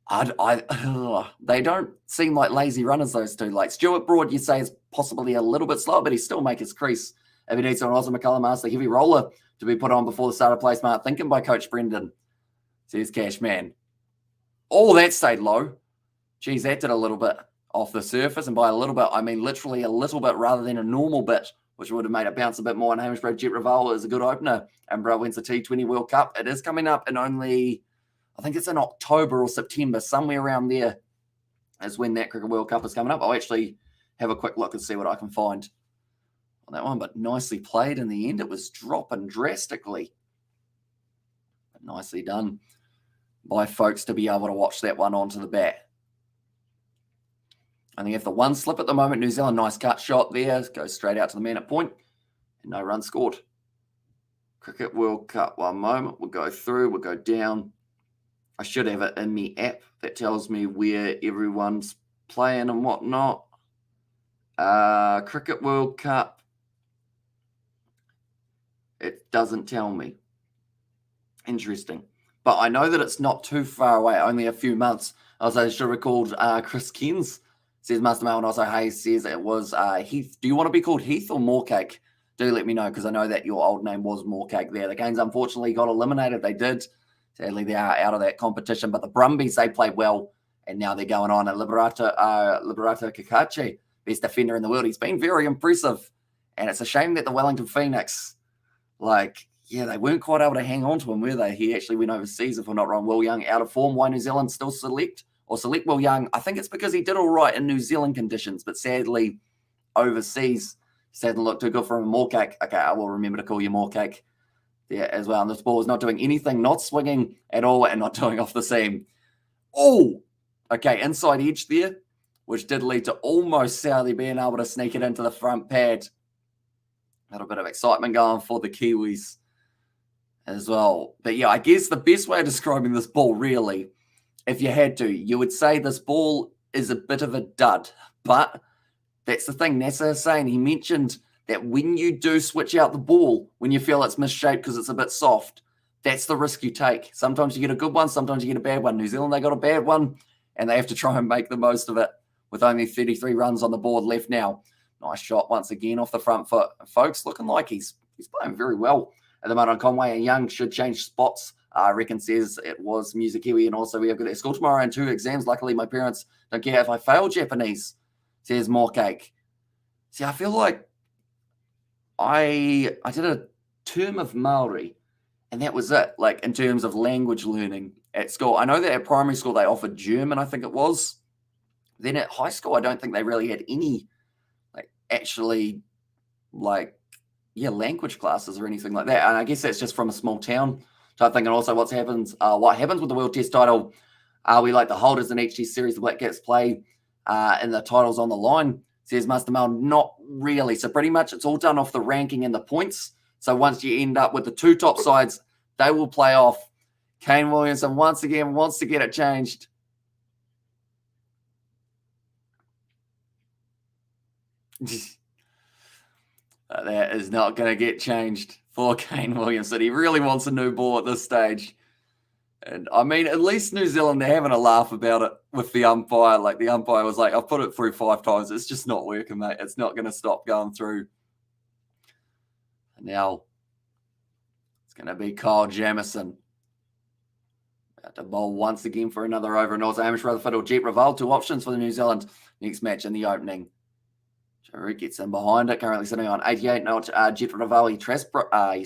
they don't seem like lazy runners, those two. Like Stuart Broad, you say, is possibly a little bit slow, but he still make his crease if he needs to. And also McCullum asked the heavy roller to be put on before the start of play. Smart thinking by Coach Brendan, says Cashman. Oh, that stayed low. Geez, that did a little bit off the surface. And by a little bit, I mean literally a little bit rather than a normal bit, which would have made it bounce a bit more. And Hamish Jet Raval is a good opener. And Bro wins the T20 World Cup. It is coming up in only, I think it's in October or September, somewhere around there is when that Cricket World Cup is coming up. I'll actually have a quick look and see what I can find on that one. But nicely played in the end. It was dropping drastically. But nicely done by folks to be able to watch that one onto the bat. And they have the 1 slip at the moment. New Zealand, nice cut shot there. Goes straight out to the man at point. And no run scored. Cricket World Cup, 1 moment. We'll go through. We'll go down. I should have it in the app that tells me where everyone's playing and whatnot. Cricket World Cup. It doesn't tell me. Interesting. But I know that it's not too far away, only a few months. As I should have recalled Chris Kens says Master Mel, and also Hayes says it was Heath. Do you want to be called Heath or Moorcake? Do let me know, because I know that your old name was Moorcake there. The Canes unfortunately got eliminated. They did. Sadly, they are out of that competition. But the Brumbies, they played well, and now they're going on. And Liberato Kakachi, best defender in the world. He's been very impressive. And it's a shame that the Wellington Phoenix, they weren't quite able to hang on to him, were they? He actually went overseas, if I'm not wrong. Will Young out of form. Why New Zealand still select Will Young? I think it's because he did all right in New Zealand conditions, but sadly, overseas, just hadn't looked too good for him. Moorcake. Okay, I will remember to call you Moorcake there as well. And this ball is not doing anything, not swinging at all, and not doing off the seam. Oh, okay, inside edge there, which did lead to almost Southey being able to sneak it into the front pad. A little bit of excitement going for the Kiwis as well. But yeah, I guess the best way of describing this ball, really, if you had to, you would say this ball is a bit of a dud. But that's the thing NASA is saying. He mentioned that when you do switch out the ball, when you feel it's misshaped because it's a bit soft, that's the risk you take. Sometimes you get a good one, sometimes you get a bad one. New Zealand, they got a bad one, and they have to try and make the most of it with only 33 runs on the board left now. Nice shot once again off the front foot. Folks, looking like he's playing very well at the moment. Conway and Young should change spots. I reckon says it was Music Kiwi, and also we have got at school tomorrow and 2 exams. Luckily, my parents don't care if I fail Japanese, says Moorcake. See, I feel like I did a term of Maori, and that was it, in terms of language learning at school. I know that at primary school they offered German, I think it was. Then at high school, I don't think they really had any language classes or anything like that. And I guess that's just from a small town type thing. And also what happens with the World Test title, we like the holders in each Test series, the Black Caps play and the titles on the line, says Master Mel. Not really. So pretty much it's all done off the ranking and the points. So once you end up with the 2 top sides, they will play off. Kane Williamson once again wants to get it changed. That is not going to get changed for Kane Williamson. He really wants a new ball at this stage. And I mean, at least New Zealand, they're having a laugh about it with the umpire. The umpire was like, I've put it through 5 times. It's just not working, mate. It's not going to stop going through. And now it's going to be Kyle Jamieson. About to bowl once again for another over. And also Hamish Rutherford or Jet Raval, 2 options for the New Zealand next match in the opening. Joe gets in behind it, currently sitting on 88. Now Jet Raval, he's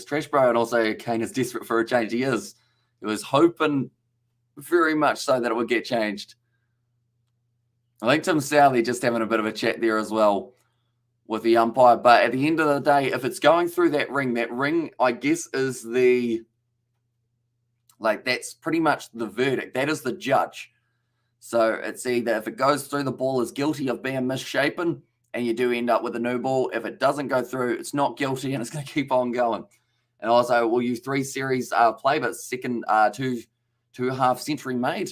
trash bro, and also Kane is desperate for a change. He is. He was hoping very much so that it would get changed. I think Tim Southey just having a bit of a chat there as well with the umpire. But at the end of the day, if it's going through that ring, I guess, is that's pretty much the verdict. That is the judge. So it's either if it goes through, the ball is guilty of being misshapen, and you do end up with a new ball. If it doesn't go through, it's not guilty, and it's going to keep on going. And also, we'll use 3 series play, but second 2.5 century made,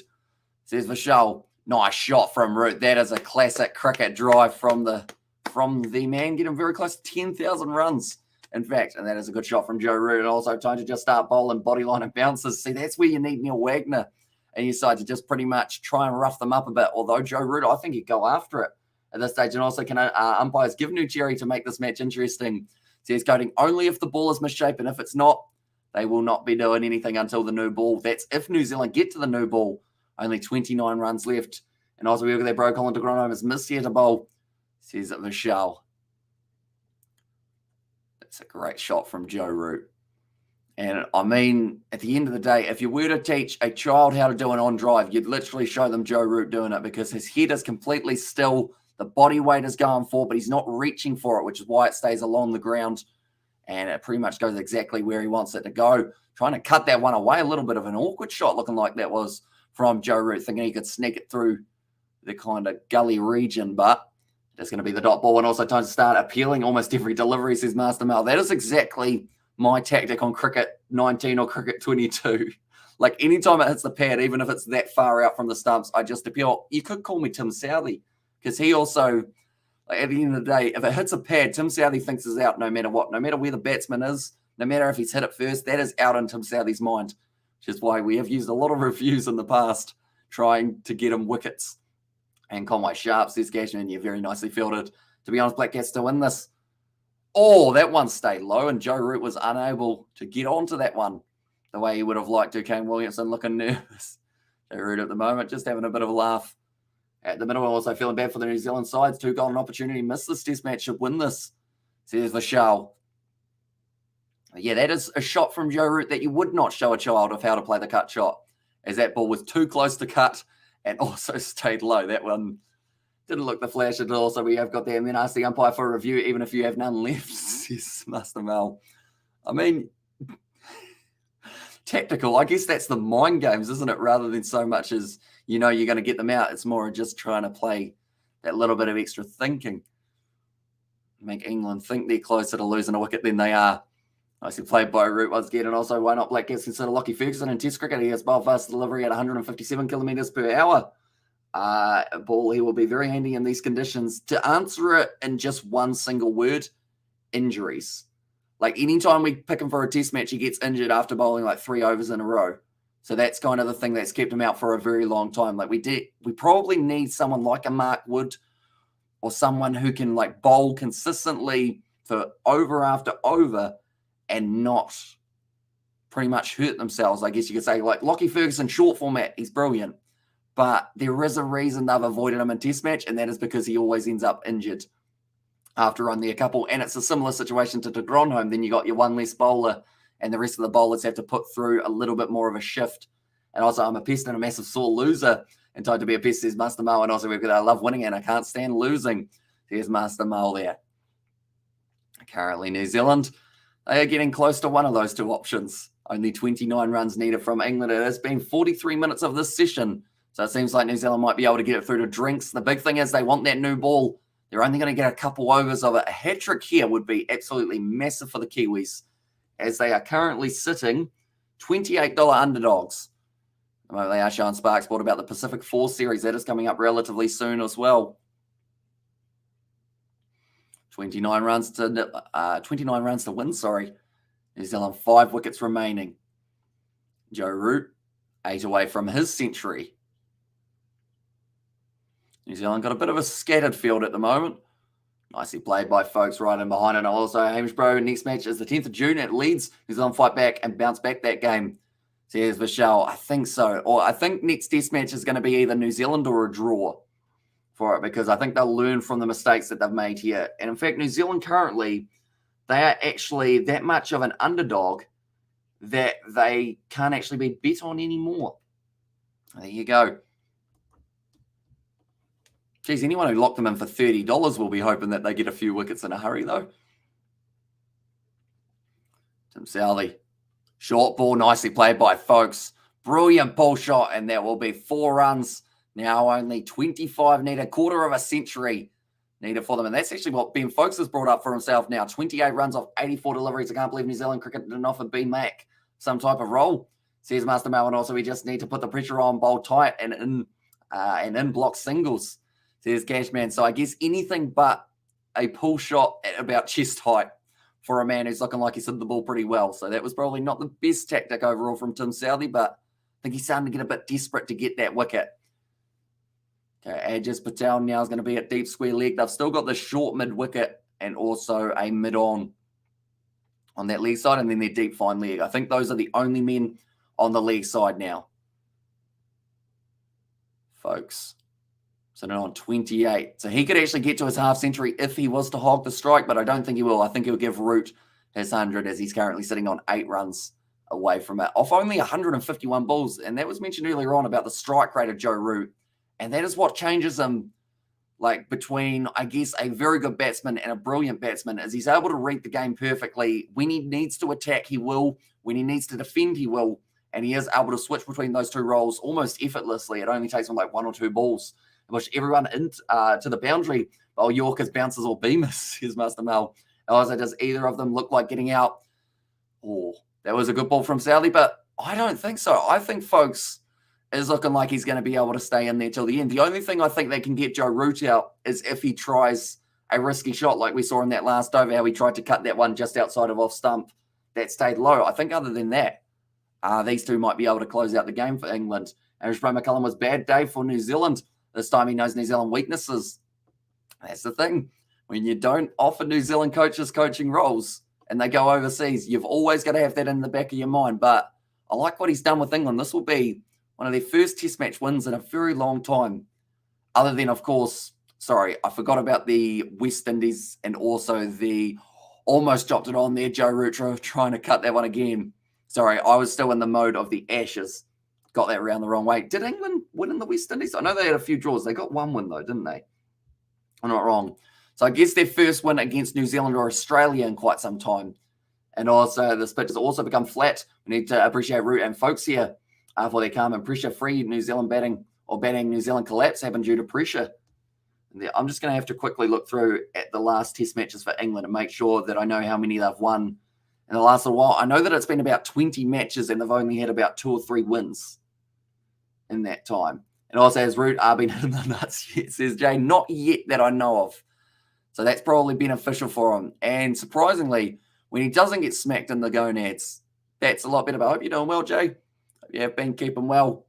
says Vishal. Nice shot from Root. That is a classic cricket drive from the man. Getting very close to 10,000 runs, in fact. And that is a good shot from Joe Root. And also time to just start bowling bodyline and bounces. See, that's where you need Neil Wagner and your side to just pretty much try and rough them up a bit. Although Joe Root, I think he'd go after it at this stage. And also, can umpires give New Cherry to make this match interesting? Says coding only if the ball is misshapen. If it's not, they will not be doing anything until the new ball. That's if New Zealand get to the new ball. Only 29 runs left. And also, we look at their bro, Colin de Grandhomme has missed here to bowl, says Vishal. That's a great shot from Joe Root. And I mean, at the end of the day, if you were to teach a child how to do an on drive, you'd literally show them Joe Root doing it, because his head is completely still. The body weight is going forward, but he's not reaching for it, which is why it stays along the ground. And it pretty much goes exactly where he wants it to go. Trying to cut that one away. A little bit of an awkward shot looking like that was from Joe Root, thinking he could sneak it through the kind of gully region, but it's going to be the dot ball. And also time to start appealing almost every delivery, says Master Mel. That is exactly my tactic on cricket 19 or cricket 22. Anytime it hits the pad, even if it's that far out from the stumps, I just appeal. You could call me Tim Southey, because he also, at the end of the day, if it hits a pad, Tim Southey thinks it's out no matter what. No matter where the batsman is, no matter if he's hit it first, that is out in Tim Southey's mind, which is why we have used a lot of reviews in the past trying to get him wickets And Conway Sharp says, Cashman, you're very nicely fielded. To be honest, Black Cats to win this. Oh, that one stayed low, and Joe Root was unable to get onto that one the way he would have liked to. Kane Williamson looking nervous. Joe Root at the moment, just having a bit of a laugh. At the middle, also feeling bad for the New Zealand sides. 2 golden opportunity. Missed this test match. Should win this, says Vishal. Yeah, that is a shot from Joe Root that you would not show a child of how to play the cut shot, as that ball was too close to cut and also stayed low. That one didn't look the flash at all, so we have got there. And then ask the umpire for a review, even if you have none left, says Master Mel. I mean, tactical. I guess that's the mind games, isn't it? Rather than so much as, you're going to get them out. It's more just trying to play that little bit of extra thinking. Make England think they're closer to losing a wicket than they are. Nicely played by Root once again. And also, why not Black Cats consider Lockie Ferguson in Test cricket? He has Belfast delivery at 157 kilometres per hour. A ball he will be very handy in these conditions. To answer it in just one single word, injuries. Like anytime we pick him for a test match, he gets injured after bowling like 3 overs in a row. So that's kind of the thing that's kept him out for a very long time. Like we probably need someone like a Mark Wood or someone who can like bowl consistently for over after over and not pretty much hurt themselves. I guess you could say like Lockie Ferguson, short format, he's brilliant. But there is a reason they've avoided him in test match, and that is because he always ends up injured after only a couple. And it's a similar situation to de Gronholm. Then you got your one less bowler, and the rest of the bowlers have to put through a little bit more of a shift. And also, I'm a pest and a massive sore loser. And tried to be a pest, says Master Mo. And also, we've got I love winning and I can't stand losing. There's Master Mo there. Currently, New Zealand, they are getting close to one of those 2 options. Only 29 runs needed from England. It has been 43 minutes of this session. So it seems like New Zealand might be able to get it through to drinks. The big thing is they want that new ball. They're only going to get a couple overs of it. A hat-trick here would be absolutely massive for the Kiwis, as they are currently sitting $28 underdogs. They are showing Spark Sport about the Pacific 4 series. That is coming up relatively soon as well. 29 runs to win, sorry. New Zealand 5 wickets remaining. Joe Root, 8 away from his century. New Zealand got a bit of a scattered field at the moment. Nicely played by folks right in behind. And also, Hamish next match is the 10th of June at Leeds. New Zealand fight back and bounce back that game. Says Vishal, I think so. Or I think next test match is going to be either New Zealand or a draw for it, because I think they'll learn from the mistakes that they've made here. And in fact, New Zealand currently, they are actually that much of an underdog that they can't actually be bet on anymore. There you go. Geez, anyone who locked them in for $30 will be hoping that they get a few wickets in a hurry, though. Tim Southey. Short ball, nicely played by folks. Brilliant ball shot, and that will be 4 runs. Now only 25 need a quarter of a century needed for them. And that's actually what Ben Folkes has brought up for himself now. 28 runs off 84 deliveries. I can't believe New Zealand cricket didn't offer B Mac some type of role, says Master Mel. And also, we just need to put the pressure on, bowl tight, and in block singles, says Cashman. So I guess anything but a pull shot at about chest height for a man who's looking like he's hit the ball pretty well. So that was probably not the best tactic overall from Tim Southey, but I think he's starting to get a bit desperate to get that wicket. Okay, Ajaz Patel now is going to be at deep square leg. They've still got the short mid wicket and also a mid on that leg side, and then their deep fine leg. I think those are the only men on the leg side now, folks. Sitting on 28. So he could actually get to his half century if he was to hog the strike, but I don't think he will. I think he'll give Root his 100, as he's currently sitting on 8 runs away from it, off only 151 balls. And that was mentioned earlier on about the strike rate of Joe Root. And that is what changes him, like, between, I guess, a very good batsman and a brilliant batsman, is he's able to read the game perfectly. When he needs to attack, he will. When he needs to defend, he will. And he is able to switch between those 2 roles almost effortlessly. It only takes him like 1 or 2 balls to push everyone into to the boundary. While Yorkers, bounces, or beamers, says Master Mel. Also, does either of them look like getting out? Oh, that was a good ball from Southey, but I don't think so. I think folks is looking like he's going to be able to stay in there till the end. The only thing I think they can get Joe Root out is if he tries a risky shot like we saw in that last over, how he tried to cut that one just outside of off stump that stayed low. I think other than that, these two might be able to close out the game for England. And Aaron McCullum was bad day for New Zealand. This time he knows New Zealand weaknesses. That's the thing. When you don't offer New Zealand coaches coaching roles and they go overseas, you've always got to have that in the back of your mind. But I like what he's done with England. This will be one of their first test match wins in a very long time. Other than, of course, sorry, I forgot about the West Indies and also the almost dropped it on there, Joe Root trying to cut that one again. Sorry, I was still in the mode of the Ashes. Got that around the wrong way. Did England win in the West Indies? I know they had a few draws. They got one win, though, didn't they? I'm not wrong. So I guess their first win against New Zealand or Australia in quite some time. And also, this pitch has also become flat. We need to appreciate Root and Folks here for their calm and pressure-free New Zealand batting New Zealand collapse happened due to pressure. I'm just going to have to quickly look through at the last test matches for England and make sure that I know how many they've won in the last little while. I know that it's been about 20 matches and they've only had about 2 or 3 wins in that time. And also, has Root been hitting the nuts yet, says Jay? Not yet that I know of. So that's probably beneficial for him. And surprisingly, when he doesn't get smacked in the gonads, that's a lot better. But I hope you're doing well, Jay. Hope you have been keeping well.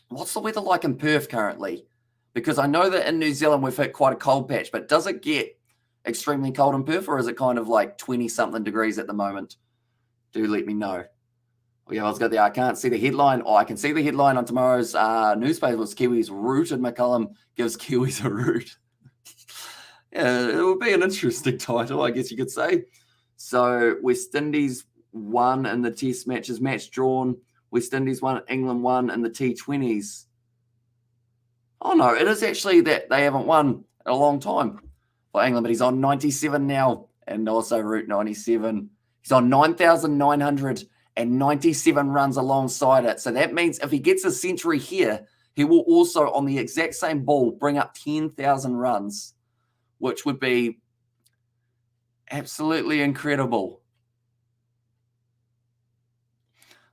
What's the weather like in Perth currently? Because I know that in New Zealand we've hit quite a cold patch, but does it get extremely cold in Perth or is it kind of like 20-something degrees at the moment? Do let me know. Oh, yeah, I was good there. I can't see the headline. Oh, I can see the headline on tomorrow's newspaper. Was Kiwis rooted? McCullum gives Kiwis a root. Yeah, it would be an interesting title, I guess you could say. So West Indies won in the test matches, match drawn. West Indies won, England won in the T20s. Oh, no, it is actually that they haven't won in a long time for England, but he's on 97 now and also Route 97. He's on 9,997 runs alongside it. So that means if he gets a century here, he will also, on the exact same ball, bring up 10,000 runs, which would be absolutely incredible.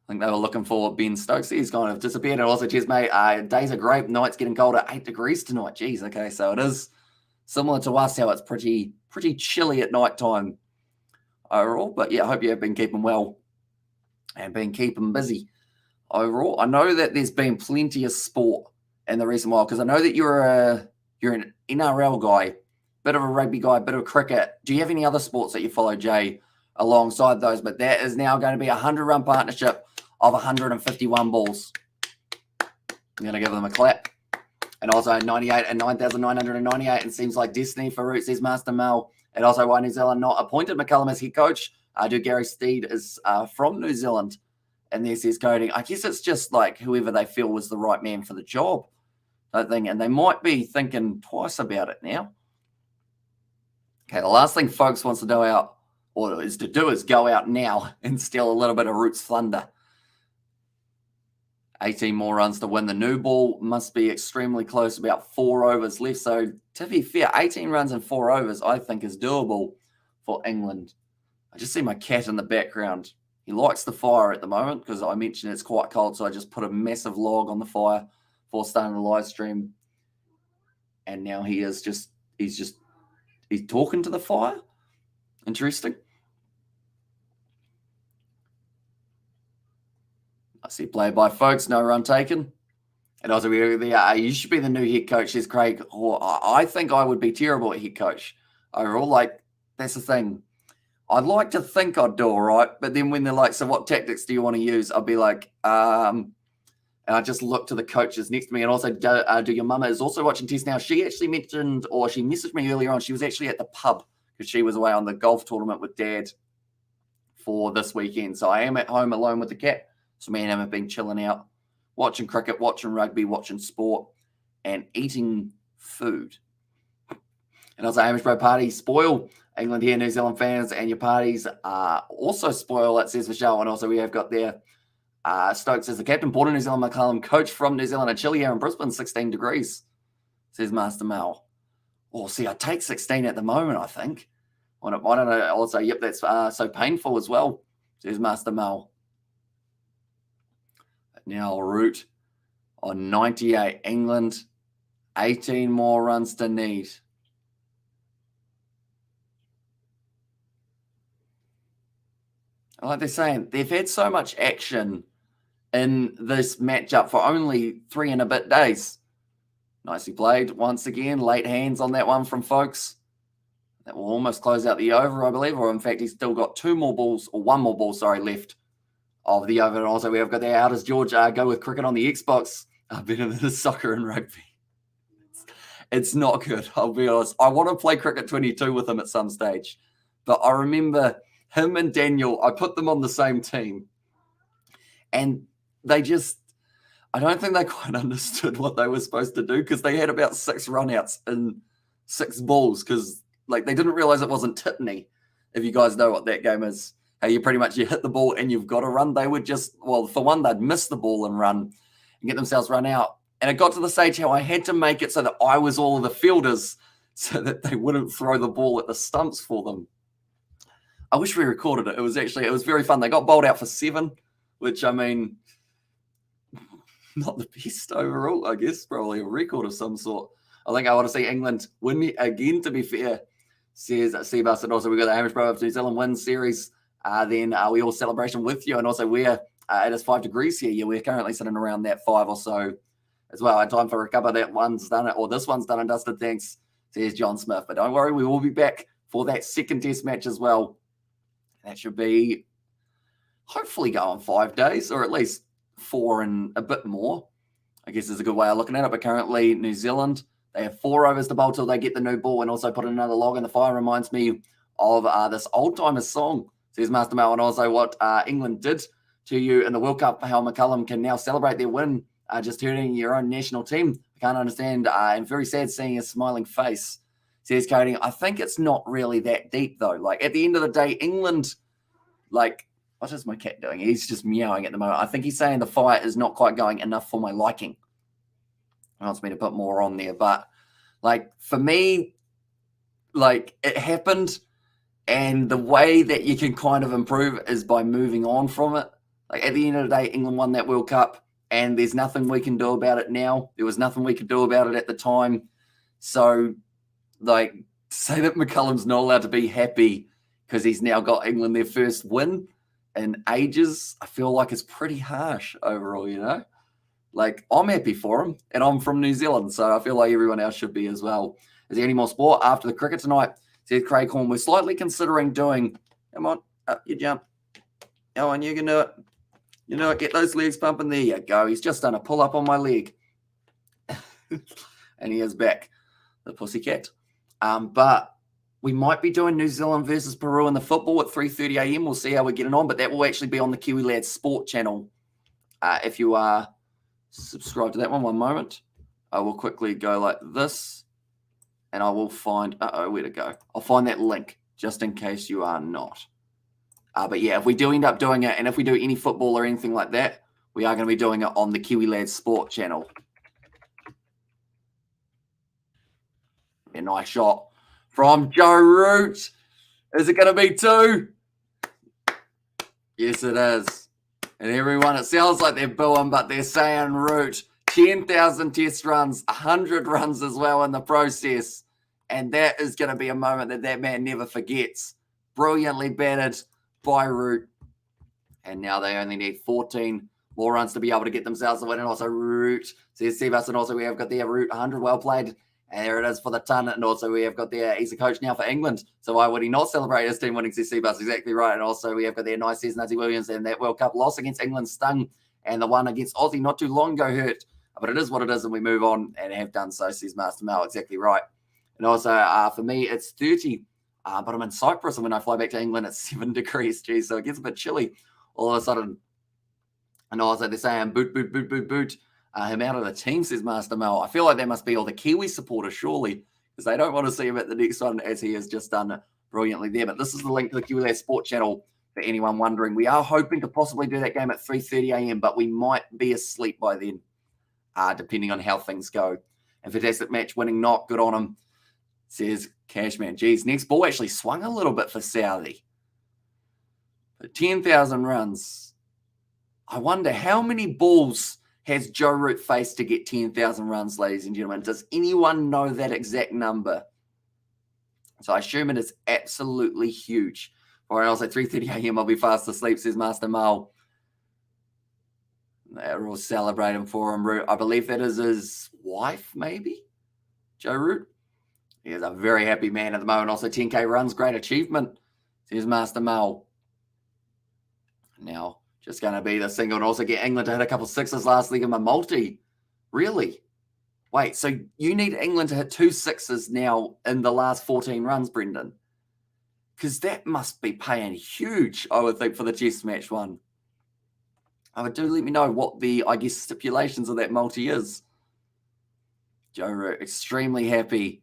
I think they were looking for Ben Stokes. He's kind of disappeared. And also, cheers, mate. Days are great. Nights getting colder. 8 degrees tonight. Jeez, okay. So it is similar to us, how it's pretty chilly at night time overall. But yeah, I hope you have been keeping well and been keeping busy overall. I know that there's been plenty of sport in the recent while because I know that you're an NRL guy, bit of a rugby guy, bit of cricket. Do you have any other sports that you follow, Jay, alongside those? But that is now going to be a 100-run partnership of 151 balls. I'm going to give them a clap. And also 98 and 9,998. And seems like destiny for Root, says Master Mel. And also why New Zealand not appointed McCullum as head coach. Gary Steed is from New Zealand. And there says coding. I guess it's just like whoever they feel was the right man for the job, I think. And they might be thinking twice about it now. Okay, the last thing folks wants to do out, or is to do, is go out now and steal a little bit of Root's thunder. 18 more runs to win. The new ball must be extremely close, about 4 overs left. So to be fair, 18 runs and 4 overs, I think is doable for England. I just see my cat in the background. He likes the fire at the moment because I mentioned it's quite cold. So I just put a massive log on the fire before starting the live stream. And now he's talking to the fire. Interesting. I see play by folks, no run taken. And also, you should be the new head coach, says Craig. I think I would be terrible at head coach overall. Like, that's the thing. I'd like to think I'd do all right, but then when they're like, so what tactics do you want to use? I'll be like, and I just look to the coaches next to me. And also, do your mama is also watching Test now. She actually mentioned, or she messaged me earlier on, she was actually at the pub because she was away on the golf tournament with Dad for this weekend. So I am at home alone with the cat. So me and him have been chilling out, watching cricket, watching rugby, watching sport, and eating food. And also, Hamish Bro party spoil. England here, New Zealand fans, and your parties also spoil, it says Michelle. And also we have got there Stokes as the captain, born in New Zealand, McCullum, coach from New Zealand, and chilly here in Brisbane, 16 degrees, says Master Mel. Oh, see, I take 16 at the moment, I think. I don't know. Also, yep, that's so painful as well, says Master Mel. Now Root on 98. England, 18 more runs to need. Like they're saying, they've had so much action in this matchup for only 3 and a bit days. Nicely played once again. Late hands on that one from folks. That will almost close out the over, I believe. Or in fact, he's still got one more ball, left of the over. And also we have got there, how does George go with cricket on the Xbox? Better than the soccer and rugby. It's not good, I'll be honest. I want to play Cricket 22 with him at some stage. But I remember him and Daniel, I put them on the same team. And they just, I don't think they quite understood what they were supposed to do because they had about 6 runouts in 6 balls because like they didn't realize it wasn't Tipney. If you guys know what that game is, how you pretty much you hit the ball and you've got to run. They would just, well, for one, they'd miss the ball and run and get themselves run out. And it got to the stage how I had to make it so that I was all of the fielders so that they wouldn't throw the ball at the stumps for them. I wish we recorded it. It was very fun. They got bowled out for 7, which I mean, not the best overall, I guess. Probably a record of some sort. I think I want to see England win again, to be fair, says Seabass. And also we got the Hamish Bro of New Zealand win series. Then we all celebration with you. And also we're, it is 5 degrees here. Yeah, we're currently sitting around that 5 or so as well. Time for a couple. That one's done it, or this one's done and dusted. Thanks, says John Smith. But don't worry, we will be back for that second test match as well. That should be hopefully go on 5 days, or at least 4 and a bit more, I guess is a good way of looking at it. But currently, New Zealand, they have 4 overs to bowl till they get the new ball and also put another log in the fire. Reminds me of this old-timers song, says Master Mel, and also what England did to you in the World Cup, how McCullum can now celebrate their win, just hurting your own national team. I can't understand, and very sad seeing his smiling face, says Cody. I think it's not really that deep, though. Like, at the end of the day, England, like, what is my cat doing? He's just meowing at the moment. I think he's saying the fire is not quite going enough for my liking. He wants me to put more on there. But, like, for me, like, it happened. And the way that you can kind of improve is by moving on from it. Like, at the end of the day, England won that World Cup. And there's nothing we can do about it now. There was nothing we could do about it at the time. So, like, to say that McCullum's not allowed to be happy because he's now got England their first win in ages, I feel like it's pretty harsh overall, you know? Like, I'm happy for him, and I'm from New Zealand, so I feel like everyone else should be as well. Is there any more sport after the cricket tonight? Says Craig Horn. We're slightly considering doing, come on, up you jump. Go on, you can do it. You know it, get those legs pumping. There you go. He's just done a pull-up on my leg. And he is back, the pussycat. But we might be doing New Zealand versus Peru in the football at 3:30 a.m. We'll see how we're getting on, but that will actually be on the Kiwi Lads Sport channel. If you are subscribed to that one moment, I will quickly go like this, and I will find, where to go? I'll find that link just in case you are not. But yeah, if we do end up doing it, and if we do any football or anything like that, we are going to be doing it on the Kiwi Lads Sport channel. A nice shot from Joe Root. Is it going to be 2? Yes, it is. And everyone, it sounds like they're booing, but they're saying Root. 10,000 test runs, 100 runs as well in the process. And that is going to be a moment that that man never forgets. Brilliantly batted by Root. And now they only need 14 more runs to be able to get themselves a win. And also Root, says Steve Us, and also we have got their Root 100 well played. And there it is for the ton. And also we have got there, he's a coach now for England. So why would he not celebrate his team winning, says Steve Us? Exactly right. And also we have got there, nice, says Nutty Williams, and that World Cup loss against England stung. And the one against Aussie not too long ago hurt. But it is what it is, and we move on and have done so, says Master Mel. Exactly right. And also for me, it's 30. But I'm in Cyprus, and when I fly back to England, it's 7 degrees. Geez, so it gets a bit chilly all of a sudden. And also they're saying boot him out of the team, says Master Mel. I feel like that must be all the Kiwi supporters, surely, because they don't want to see him at the next one, as he has just done brilliantly there. But this is the link to the Kiwi Lads Sport channel for anyone wondering. We are hoping to possibly do that game at 3:30 a.m., but we might be asleep by then, depending on how things go. And fantastic match winning knock, good on him, says Cashman. Geez, next ball actually swung a little bit for Saudi. But 10,000 runs. I wonder how many balls has Joe Root faced to get 10,000 runs, ladies and gentlemen? Does anyone know that exact number? So I assume it is absolutely huge. All right, I'll say 3:30 a.m. I'll be fast asleep, says Master Mal. They're all celebrating for him. Root, I believe that is his wife, maybe? Joe Root. He is a very happy man at the moment. Also, 10K runs, great achievement. Here's Master Mel. Now, just going to be the single and also get England to hit a couple sixes last league in my multi. Really? Wait, so you need England to hit 2 sixes now in the last 14 runs, Brendan? Because that must be paying huge, I would think, for the test match one. Do let me know what the, I guess, stipulations of that multi is. Joe Root, extremely happy.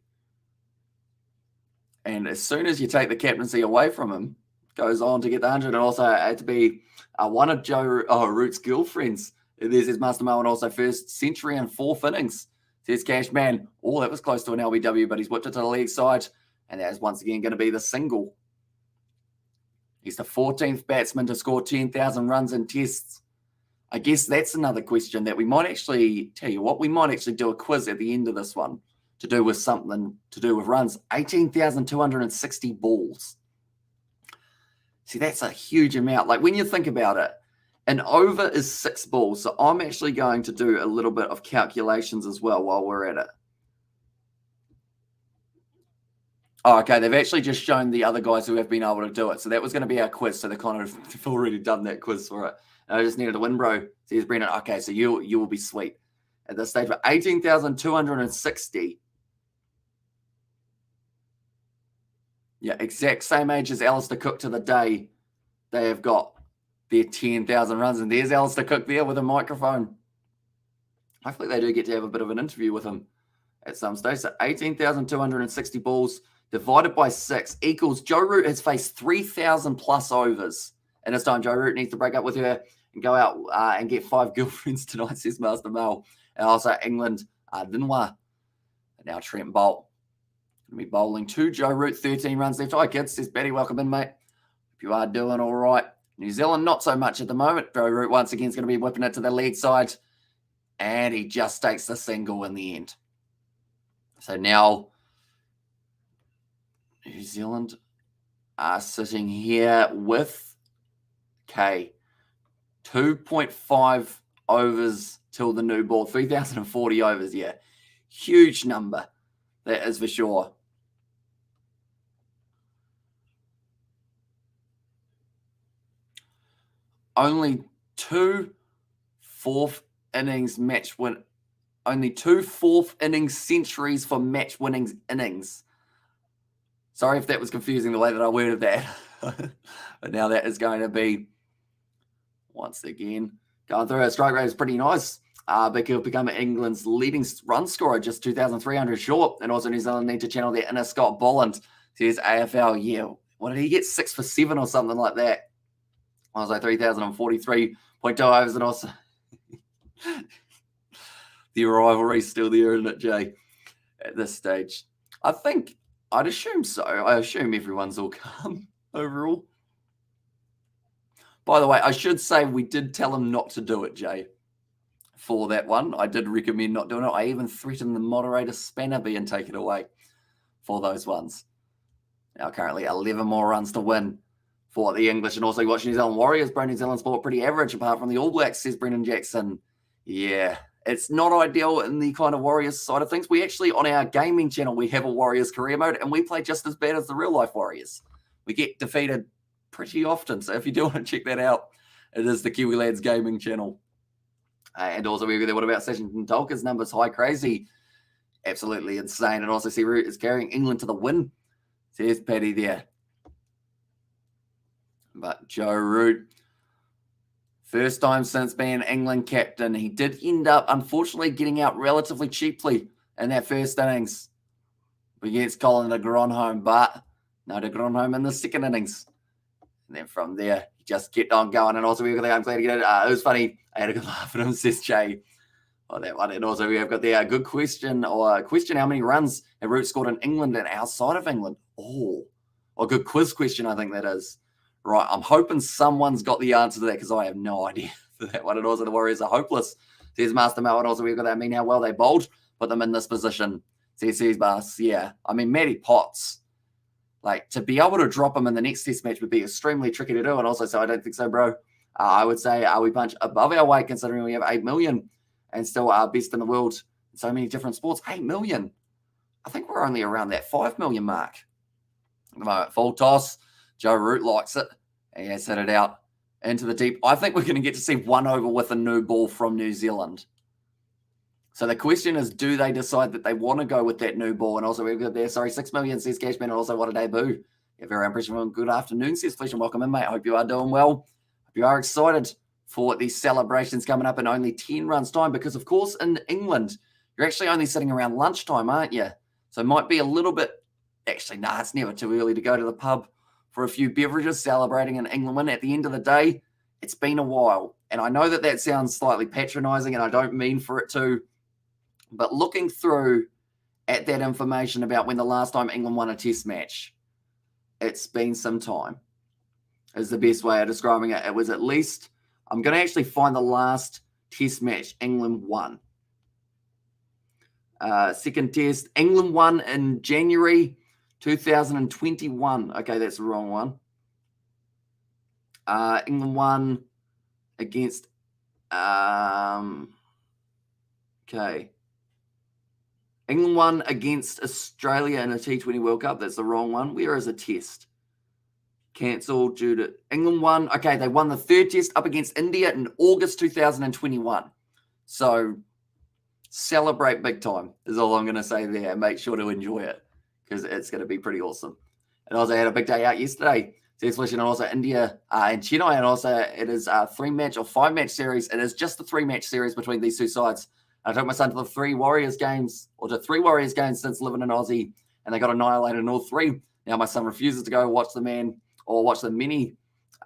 And as soon as you take the captaincy away from him, goes on to get the 100. And also had to be one of Joe Root's girlfriends. There's his Master Mo and also first century and 4th innings. There's Cashman. Oh, that was close to an LBW, but he's whipped it to the leg side. And that is once again going to be the single. He's the 14th batsman to score 10,000 runs in tests. I guess that's another question that we might actually, tell you what, we might actually do a quiz at the end of this one to do with something to do with runs. 18,260 balls. See, that's a huge amount. Like when you think about it, an over is 6 balls. So I'm actually going to do a little bit of calculations as well while we're at it. Oh, okay, they've actually just shown the other guys who have been able to do it. So that was going to be our quiz. So they've already done that quiz for it. I just needed a win, bro. Says Brendan. Okay, so you will be sweet. At this stage for 18,260. Yeah, exact same age as Alistair Cook to the day. They have got their 10,000 runs. And there's Alistair Cook there with a microphone. Hopefully they do get to have a bit of an interview with him at some stage. So 18,260 balls divided by 6 equals Joe Root has faced 3,000 plus overs. And this time Joe Root needs to break up with her and go out and get 5 girlfriends tonight, says Master Mel. And also England, Vinoy. And now Trent Bolt. Going to be bowling to Joe Root, 13 runs left. Hi, kids, says Betty. Welcome in, mate. Hope you are doing all right. New Zealand, not so much at the moment. Joe Root once again is going to be whipping it to the leg side. And he just takes the single in the end. So now New Zealand are sitting here with 2.5 overs till the new ball. 3,040 overs, yeah. Huge number. That is for sure. Only 2 4th innings match win. Only 2 4th innings centuries for match winnings innings. Sorry if that was confusing the way that I worded that. But now that is going to be, once again, going through. Our strike rate is pretty nice. But he'll become England's leading run scorer, just 2,300 short. And also New Zealand need to channel their inner Scott Bolland. Says AFL, yeah. What did he get? 6 for 7 or something like that. I was like 3,043.2 overs. And also the rivalry's still there, isn't it, Jay? At this stage. I'd assume so. I assume everyone's all calm overall. By the way, I should say we did tell him not to do it, Jay. For that one, I did recommend not doing it. I even threatened the moderator spanner being taken away for those ones. Now currently 11 more runs to win for the English. And also you watch New Zealand Warriors, bro. New Zealand sport pretty average apart from the All Blacks, says Brendan Jackson. Yeah, it's not ideal in the kind of Warriors side of things. We actually, on our gaming channel, we have a Warriors career mode and we play just as bad as the real life Warriors. We get defeated pretty often. So if you do want to check that out, it is the Kiwi Lads gaming channel. And also, what about Sachin Tendulkar's numbers? High, crazy. Absolutely insane. And also, see Root is carrying England to the win. There's Paddy there. But Joe Root, first time since being England captain, he did end up, unfortunately, getting out relatively cheaply in that first innings against Colin de Gronholm. But no de Gronholm in the second innings. And then from there, he just kept on going. And also, I'm glad to get it. It was funny. I had a good laugh at him, says Jay. Oh, that one. And also, we have got the good question, how many runs have Root scored in England and outside of England? Oh, a good quiz question, I think that is. Right, I'm hoping someone's got the answer to that because I have no idea for that one. And also, the Warriors are hopeless, says Master Mel. And also, we've got that. I mean, how well they bowled, put them in this position, says Bass. Yeah, I mean, Matty Potts. Like, to be able to drop him in the next test match would be extremely tricky to do. And also, so I don't think so, bro. I would say we punch above our weight considering we have 8 million and still are best in the world in so many different sports. 8 million. I think we're only around that 5 million mark. At the moment, full toss. Joe Root likes it. He has hit it out into the deep. I think we're going to get to see one over with a new ball from New Zealand. So the question is, do they decide that they want to go with that new ball? And also, we've got there, 6 million, says Cashman, and also what a debut. Yeah, very impressive. Good afternoon, says Flesh, and welcome in, mate. I hope you are doing well. Hope you are excited for these celebrations coming up in only 10 runs' time, because, of course, in England, you're actually only sitting around lunchtime, aren't you? So it might be a little bit, actually, nah, it's never too early to go to the pub for a few beverages celebrating an England win. At the end of the day, it's been a while. And I know that that sounds slightly patronising, and I don't mean for it to. But looking through at that information about when the last time England won a test match, it's been some time, is the best way of describing it. It was at least, I'm going to actually find the last test match England won. Second test, England won in January 2021. Okay, that's the wrong one. England won against, okay. England won against Australia in a T20 World Cup. That's the wrong one. Where is a test? Cancelled due to England won. Okay, they won the third test up against India in August 2021. So celebrate big time is all I'm going to say there. Make sure to enjoy it because it's going to be pretty awesome. And also had a big day out yesterday. And also India and Chennai. And also it is a 3-match or 5-match series. It is just the 3-match series between these two sides. I took my son to the 3 Warriors games since living in Aussie, and they got annihilated in all 3. Now my son refuses to go watch the mini,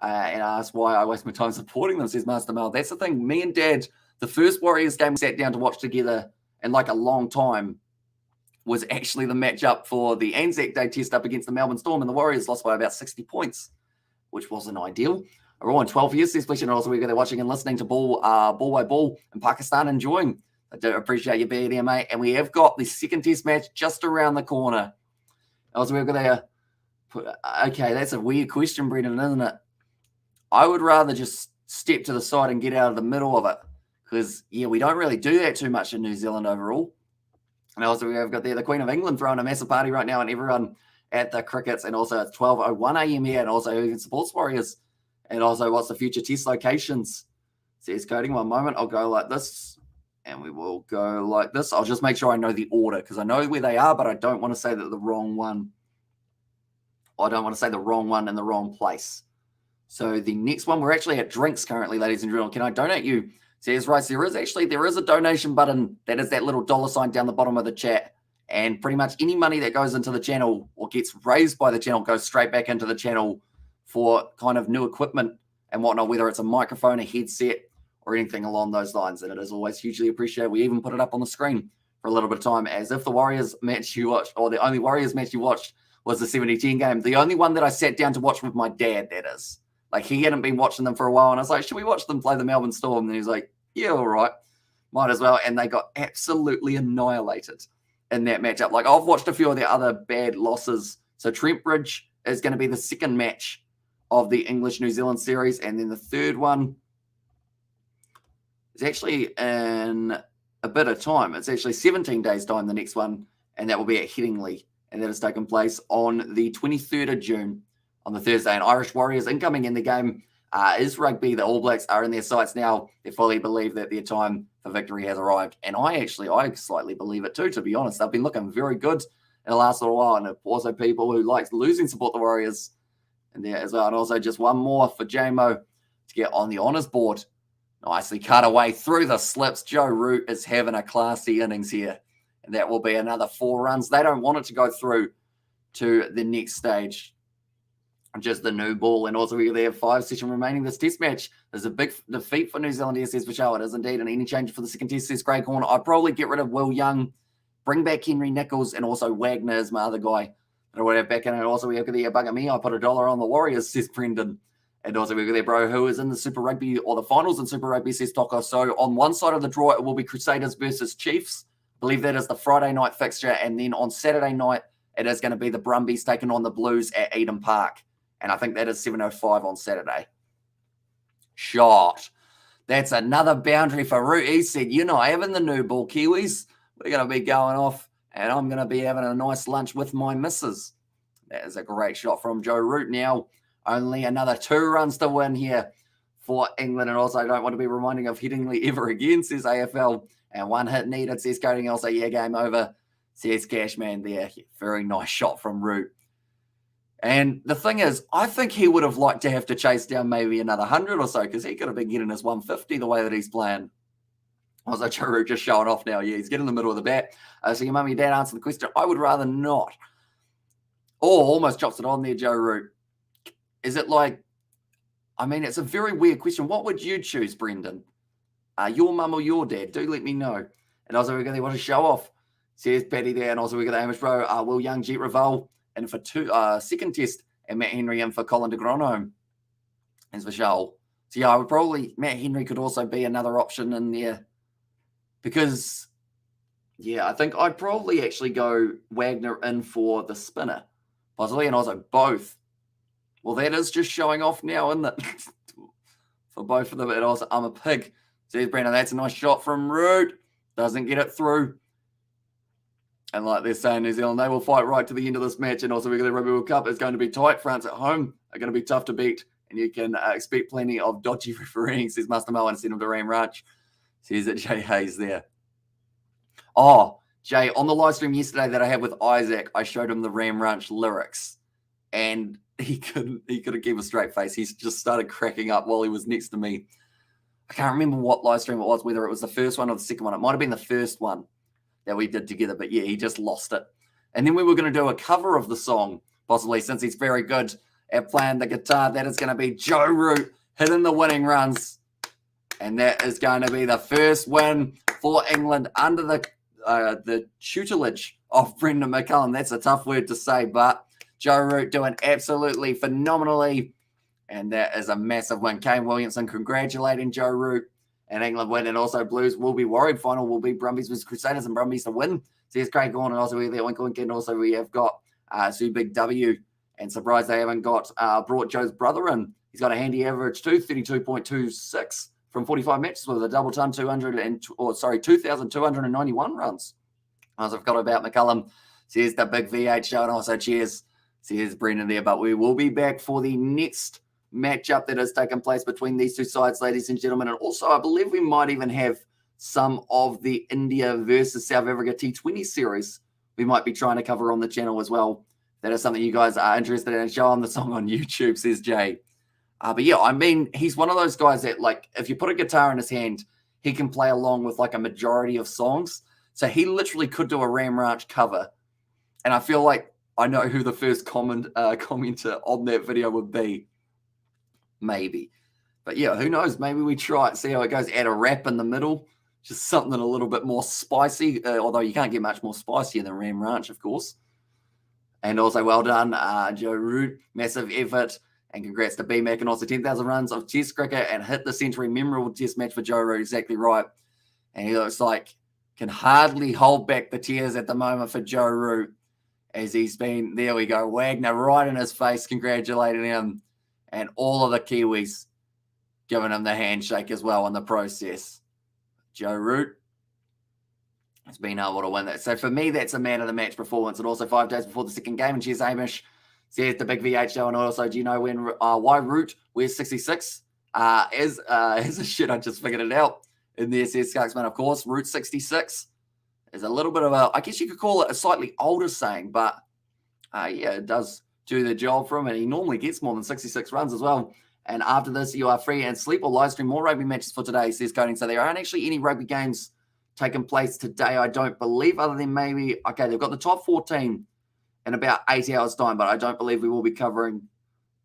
and asked why I waste my time supporting them, says Master Mel. That's the thing. Me and Dad, the first Warriors game we sat down to watch together in like a long time was actually the matchup for the Anzac Day test up against the Melbourne Storm, and the Warriors lost by about 60 points, which wasn't ideal. We're all in 12 years, especially, and also we're there watching and listening to ball by ball in Pakistan, enjoying. I do appreciate you being here, mate. And we have got the second test match just around the corner. Also, we've got there. Okay, that's a weird question, Brendan, isn't it? I would rather just step to the side and get out of the middle of it because, yeah, we don't really do that too much in New Zealand overall. And also, we have got there the Queen of England throwing a massive party right now, and everyone at the crickets. And also, it's 12:01 a.m. here, and also who supports Warriors. And also, what's the future test locations? Says coding. One moment, I'll go like this. And we will go like this. I'll just make sure I know the order because I know where they are, but I don't want to say that the wrong one. I don't want to say the wrong one in the wrong place. So the next one, we're actually at drinks currently, ladies and gentlemen. Can I donate you? Says right, there is a donation button that is that little $ down the bottom of the chat. And pretty much any money that goes into the channel or gets raised by the channel goes straight back into the channel for kind of new equipment and whatnot, whether it's a microphone, a headset, or anything along those lines, and it is always hugely appreciated. We even put it up on the screen for a little bit of time, as if the Warriors match you watched, or the only Warriors match you watched, was the 70-10 game. The only one that I sat down to watch with my dad, that is. Like, he hadn't been watching them for a while, and I was like, should we watch them play the Melbourne Storm? And he was like, yeah, all right. Might as well. And they got absolutely annihilated in that matchup. Like, I've watched a few of the other bad losses. So Trent Bridge is going to be the second match of the English-New Zealand series, and then the third one it's actually in a bit of time. It's actually 17 days' time, the next one, and that will be at Headingley. And that has taken place on the 23rd of June on the Thursday. And Irish Warriors incoming in the game is rugby. The All Blacks are in their sights now. They fully believe that their time for victory has arrived. And I slightly believe it too, to be honest. They've been looking very good in the last little while. And also people who like losing support the Warriors in there as well. And also just one more for JMO to get on the honours board. Nicely cut away through the slips. Joe Root is having a classy innings here. And that will be another 4 runs. They don't want it to go through to the next stage. Just the new ball. And also we have 5 sessions remaining this test match. There's a big defeat for New Zealand here, says Michelle. It is indeed. And any change for the second test, says Craig Horn. I'd probably get rid of Will Young, bring back Henry Nichols, and also Wagner is my other guy that I would have back in. And also we have the bugger me. I put $1 on the Warriors, says Brendan. And also we've got there, bro, who is in the Super Rugby or the finals in Super Rugby, says Toko. So on one side of the draw, it will be Crusaders versus Chiefs. I believe that is the Friday night fixture. And then on Saturday night, it is going to be the Brumbies taking on the Blues at Eden Park. And I think that is 7:05 on Saturday. shot. That's another boundary for Root. He said, you're not having the new ball, Kiwis. We're going to be going off, and I'm going to be having a nice lunch with my missus. That is a great shot from Joe Root. Now, only another 2 runs to win here for England. And also, I don't want to be reminding of Headingley ever again, says AFL. And 1 hit needed, says Cody. Also, yeah, game over, says Cashman there. Very nice shot from Root. And the thing is, I think he would have liked to have to chase down maybe another 100 or so, because he could have been getting his 150 the way that he's playing. Also, Joe Root just showing off now. Yeah, he's getting in the middle of the bat. So your mummy and dad answer the question. I would rather not. Oh, almost chops it on there, Joe Root. Is it like, I mean, it's a very weird question. What would you choose, Brendan? Your mum or your dad? Do let me know. And also, we're going to want to show off. Says Paddy there. And also, we've got the Hamish Bro, Will Young, Jet Revolt. And for second test, and Matt Henry in for Colin de Gronholm. As for Shoal. So, yeah, I would probably, Matt Henry could also be another option in there. Because, yeah, I think I'd probably actually go Wagner in for the spinner. Possibly, and also both. Well, that is just showing off now, isn't it? For both of them. And also, I'm a pig. Says Brandon, that's a nice shot from Root. Doesn't get it through. And like they're saying, New Zealand, they will fight right to the end of this match. And also, we've got the Rugby World Cup. It's going to be tight. France at home are going to be tough to beat. And you can expect plenty of dodgy refereeing, says Master Mo, and send him to Ram Ranch. Says it, Jay Hayes there. Oh, Jay, on the live stream yesterday that I had with Isaac, I showed him the Ram Ranch lyrics. And he couldn't keep a straight face. He just started cracking up while he was next to me. I can't remember what live stream it was, whether it was the first one or the second one. It might have been the first one that we did together, but yeah, he just lost it. And then we were going to do a cover of the song, possibly, since he's very good at playing the guitar. That is going to be Joe Root hitting the winning runs. And that is going to be the first win for England under the tutelage of Brendan McCullum. That's a tough word to say, but Joe Root doing absolutely phenomenally. And that is a massive win. Kane Williamson congratulating Joe Root. And England win. And also Blues will be worried. Final will be Brumbies versus Crusaders, and Brumbies to win. So here's Craig Gorn. And also we have that Wink. And also we have got Sue Big W. And surprised they haven't got brought Joe's brother in. He's got a handy average too, 32.26 from 45 matches with a double ton, 2,291 runs. As I've got about McCullum. Says the big VH show. And also cheers. Says Brendan there. But we will be back for the next matchup that has taken place between these two sides, ladies and gentlemen. And also, I believe we might even have some of the India versus South Africa T20 series we might be trying to cover on the channel as well. That is something you guys are interested in. Show him the song on YouTube, says Jay. But yeah, I mean, he's one of those guys that, like, if you put a guitar in his hand, he can play along with, like, a majority of songs. So he literally could do a Ram Ranch cover. And I feel like I know who the first commenter on that video would be. Maybe. But yeah, who knows? Maybe we try it, see how it goes. Add a rap in the middle. Just something a little bit more spicy. Although you can't get much more spicier than Ram Ranch, of course. And also, well done, Joe Root. Massive effort. And congrats to B-Mac. And also 10,000 runs of Test cricket and hit the century. Memorable Test match for Joe Root. Exactly right. And he looks like can hardly hold back the tears at the moment for Joe Root. As he's been, there we go, Wagner right in his face, congratulating him. And all of the Kiwis giving him the handshake as well in the process. Joe Root has been able to win that. So for me, that's a man of the match performance. And also 5 days before the second game. And cheers, Hamish. Says the big VH show. And also, do you know why Root wears 66? As a shit, I just figured it out. In the SS Skunksman, of course, Root 66 is a little bit of a, I guess you could call it a slightly older saying, but yeah, it does do the job for him, and he normally gets more than 66 runs as well. And after this, you are free and sleep or live stream more rugby matches for today, says Coding. So there aren't actually any rugby games taking place today, I don't believe, other than maybe, okay, they've got the top 14 in about 8 hours' time, but I don't believe we will be covering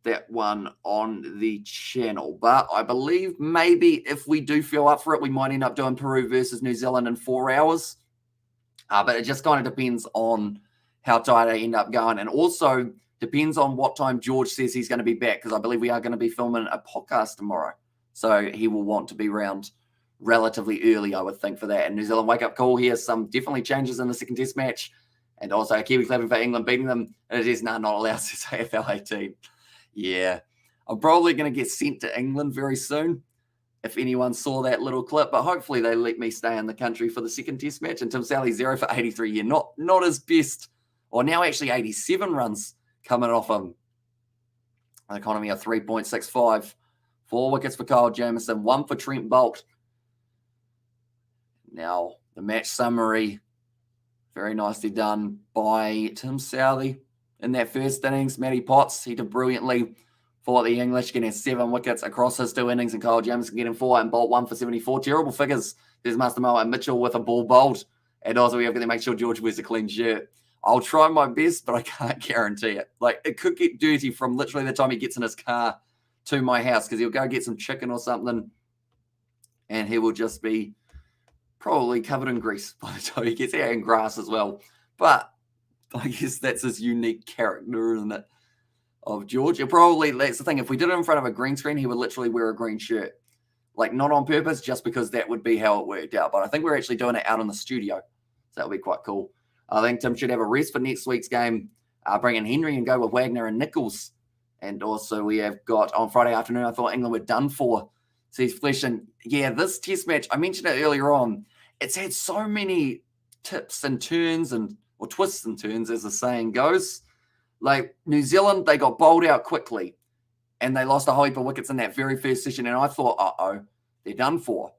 that one on the channel. But I believe maybe if we do feel up for it, we might end up doing Peru versus New Zealand in 4 hours. But it just kind of depends on how tight I end up going. And also depends on what time George says he's going to be back, because I believe we are going to be filming a podcast tomorrow. So he will want to be around relatively early, I would think, for that. And New Zealand wake-up call here. Some definitely changes in the second test match. And also a Kiwi clapping for England beating them. And it is not allowed, says AFL 18. Yeah. I'm probably going to get sent to England very soon. if anyone saw that little clip, but hopefully they let me stay in the country for the second test match. And Tim Southee 0 for 83. Yeah, not his best, or now actually 87 runs coming off him. An economy of 3.65. 4 wickets for Kyle Jamieson, 1 for Trent Boult. Now, the match summary, very nicely done by Tim Southee. In that first innings, Matty Potts, he did brilliantly for the English, getting 7 wickets across his 2 innings, and Kyle Jamieson getting 4, and Boult 1 for 74. Terrible figures. There's Mastermo and Mitchell with a ball bowled. And also, we have to make sure George wears a clean shirt. I'll try my best, but I can't guarantee it. Like, it could get dirty from literally the time he gets in his car to my house, because he'll go get some chicken or something, and he will just be probably covered in grease by the time he gets out, and grass as well. But I guess that's his unique character, isn't it, of George? It probably, that's the thing, if we did it in front of a green screen, he would literally wear a green shirt. Like, not on purpose, just because that would be how it worked out. But I think we're actually doing it out in the studio, so that would be quite cool. I think Tim should have a rest for next week's game, bring in Henry and go with Wagner and Nichols. And also we have got, on Friday afternoon, I thought England were done for. So he's Flesh. And yeah, this test match, I mentioned it earlier on, it's had so many tips and turns, or twists and turns, as the saying goes. Like, New Zealand, they got bowled out quickly, and they lost a whole heap of wickets in that very first session. And I thought, uh-oh, they're done for.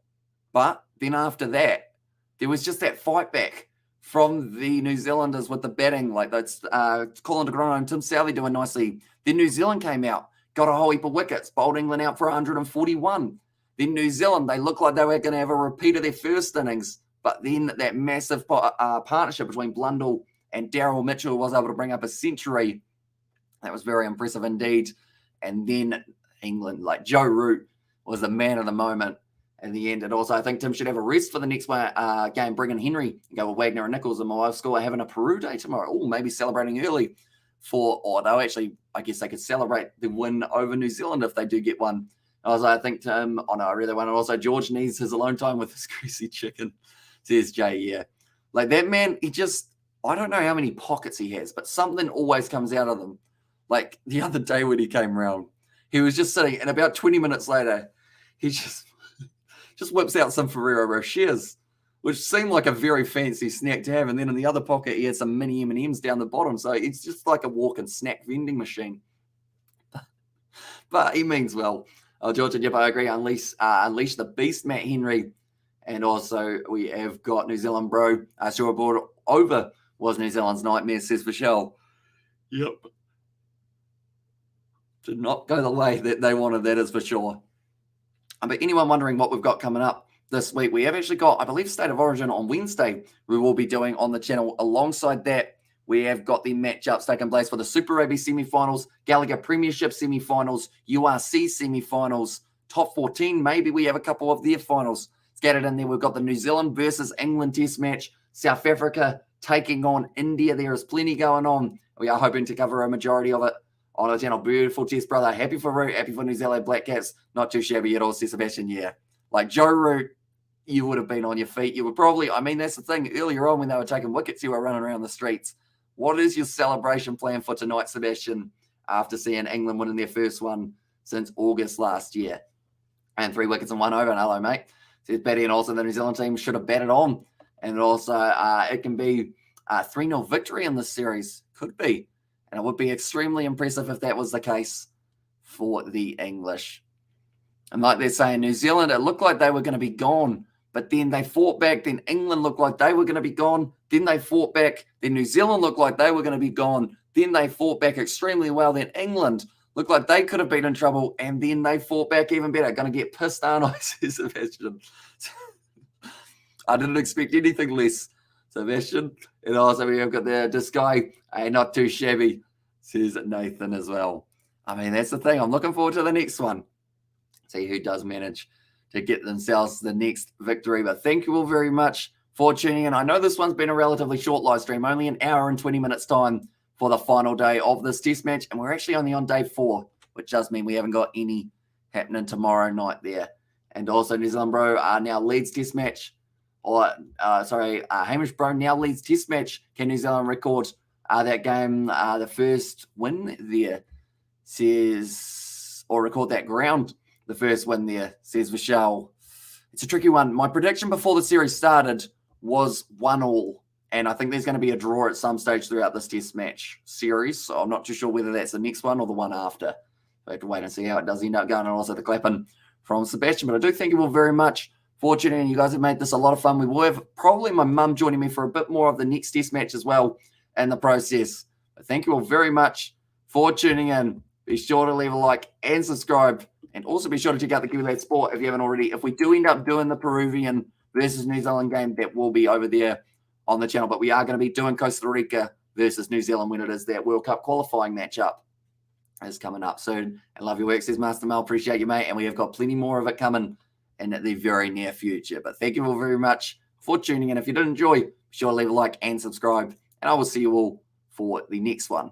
But then after that, there was just that fight back from the New Zealanders with the batting, like that's Colin de Grano and Tim Southee doing nicely. Then New Zealand came out, got a whole heap of wickets, bowled England out for 141. Then New Zealand, they looked like they were going to have a repeat of their first innings, but then that massive partnership between Blundell and Daryl Mitchell was able to bring up a century. That was very impressive indeed. And then England, like Joe Root, was the man of the moment in the end. And also, I think Tim should have a rest for the next game. Bring in Henry, go with Wagner and Nichols. And my wife's score having a Peru day tomorrow. Oh, maybe celebrating early they'll actually, I guess they could celebrate the win over New Zealand if they do get one. I think Tim, I really want. And also, George needs his alone time with his greasy chicken, says Jay. Yeah. Like, that man, I don't know how many pockets he has, but something always comes out of them. Like, the other day when he came around, he was just sitting, and about 20 minutes later, he just whips out some Ferrero Rochers, which seemed like a very fancy snack to have. And then in the other pocket, he had some mini M&Ms down the bottom. So it's just like a walk-in snack vending machine. But he means well. George and Yip, I agree. Unleash the beast, Matt Henry. And also, we have got New Zealand bro. Shortboard over was New Zealand's nightmare, says Michelle. Yep. Did not go the way that they wanted, that is for sure. But anyone wondering what we've got coming up this week, we have actually got, I believe, State of Origin on Wednesday we will be doing on the channel. Alongside that, we have got the matchups taking place for the Super Rugby semi-finals, Gallagher Premiership semi-finals, URC semi-finals, top 14. Maybe we have a couple of their finals scattered in there. We've got the New Zealand versus England test match, South Africa taking on India. There is plenty going on. We are hoping to cover a majority of it on the channel. Beautiful test, brother. Happy for Root, happy for New Zealand Black Caps. Not too shabby at all, says Sebastian. Yeah. Like Joe Root, you would have been on your feet. You were probably, I mean, that's the thing. Earlier on when they were taking wickets, you were running around the streets. What is your celebration plan for tonight, Sebastian, after seeing England winning their first one since August last year? And 3 wickets and 1 over. And hello, mate. Says Betty, and also the New Zealand team should have batted on. And also it can be a 3-0 victory in this series. Could be. And it would be extremely impressive if that was the case for the English. And like they're saying, New Zealand, it looked like they were going to be gone, but then they fought back. Then England looked like they were going to be gone. Then they fought back. Then New Zealand looked like they were going to be gone. Then they fought back extremely well. Then England looked like they could have been in trouble. And then they fought back even better. Going to get pissed, aren't I, says Sebastian. I didn't expect anything less, Sebastian. And also we have got this guy, not too shabby, says Nathan as well. I mean, that's the thing. I'm looking forward to the next one. See who does manage to get themselves the next victory. But thank you all very much for tuning in. I know this one's been a relatively short live stream, only an hour and 20 minutes time for the final day of this test match. And we're actually only on day 4, which does mean we haven't got any happening tomorrow night there. And also New Zealand Bro now leads test match. Hamish Bro now leads test match. Can New Zealand record that game, the first win there, says, or record that ground the first win there, says Vishal. It's a tricky one. My prediction before the series started was 1-1. And I think there's going to be a draw at some stage throughout this test match series. So I'm not too sure whether that's the next one or the one after. We have to wait and see how it does end up going. And also the clapping from Sebastian. But I do thank you all very much for tuning in. You guys have made this a lot of fun. We will have probably my mum joining me for a bit more of the next test match as well in the process. But thank you all very much for tuning in. Be sure to leave a like and subscribe. And also be sure to check out the Kiwi Lad Sport if you haven't already. If we do end up doing the Peruvian versus New Zealand game, that will be over there on the channel. But we are going to be doing Costa Rica versus New Zealand when it is that World Cup qualifying matchup is coming up soon. And love your work, says Master Mel. Appreciate you, mate. And we have got plenty more of it coming in the very near future. But thank you all very much for tuning in. If you did enjoy, be sure to leave a like and subscribe. And I will see you all for the next one.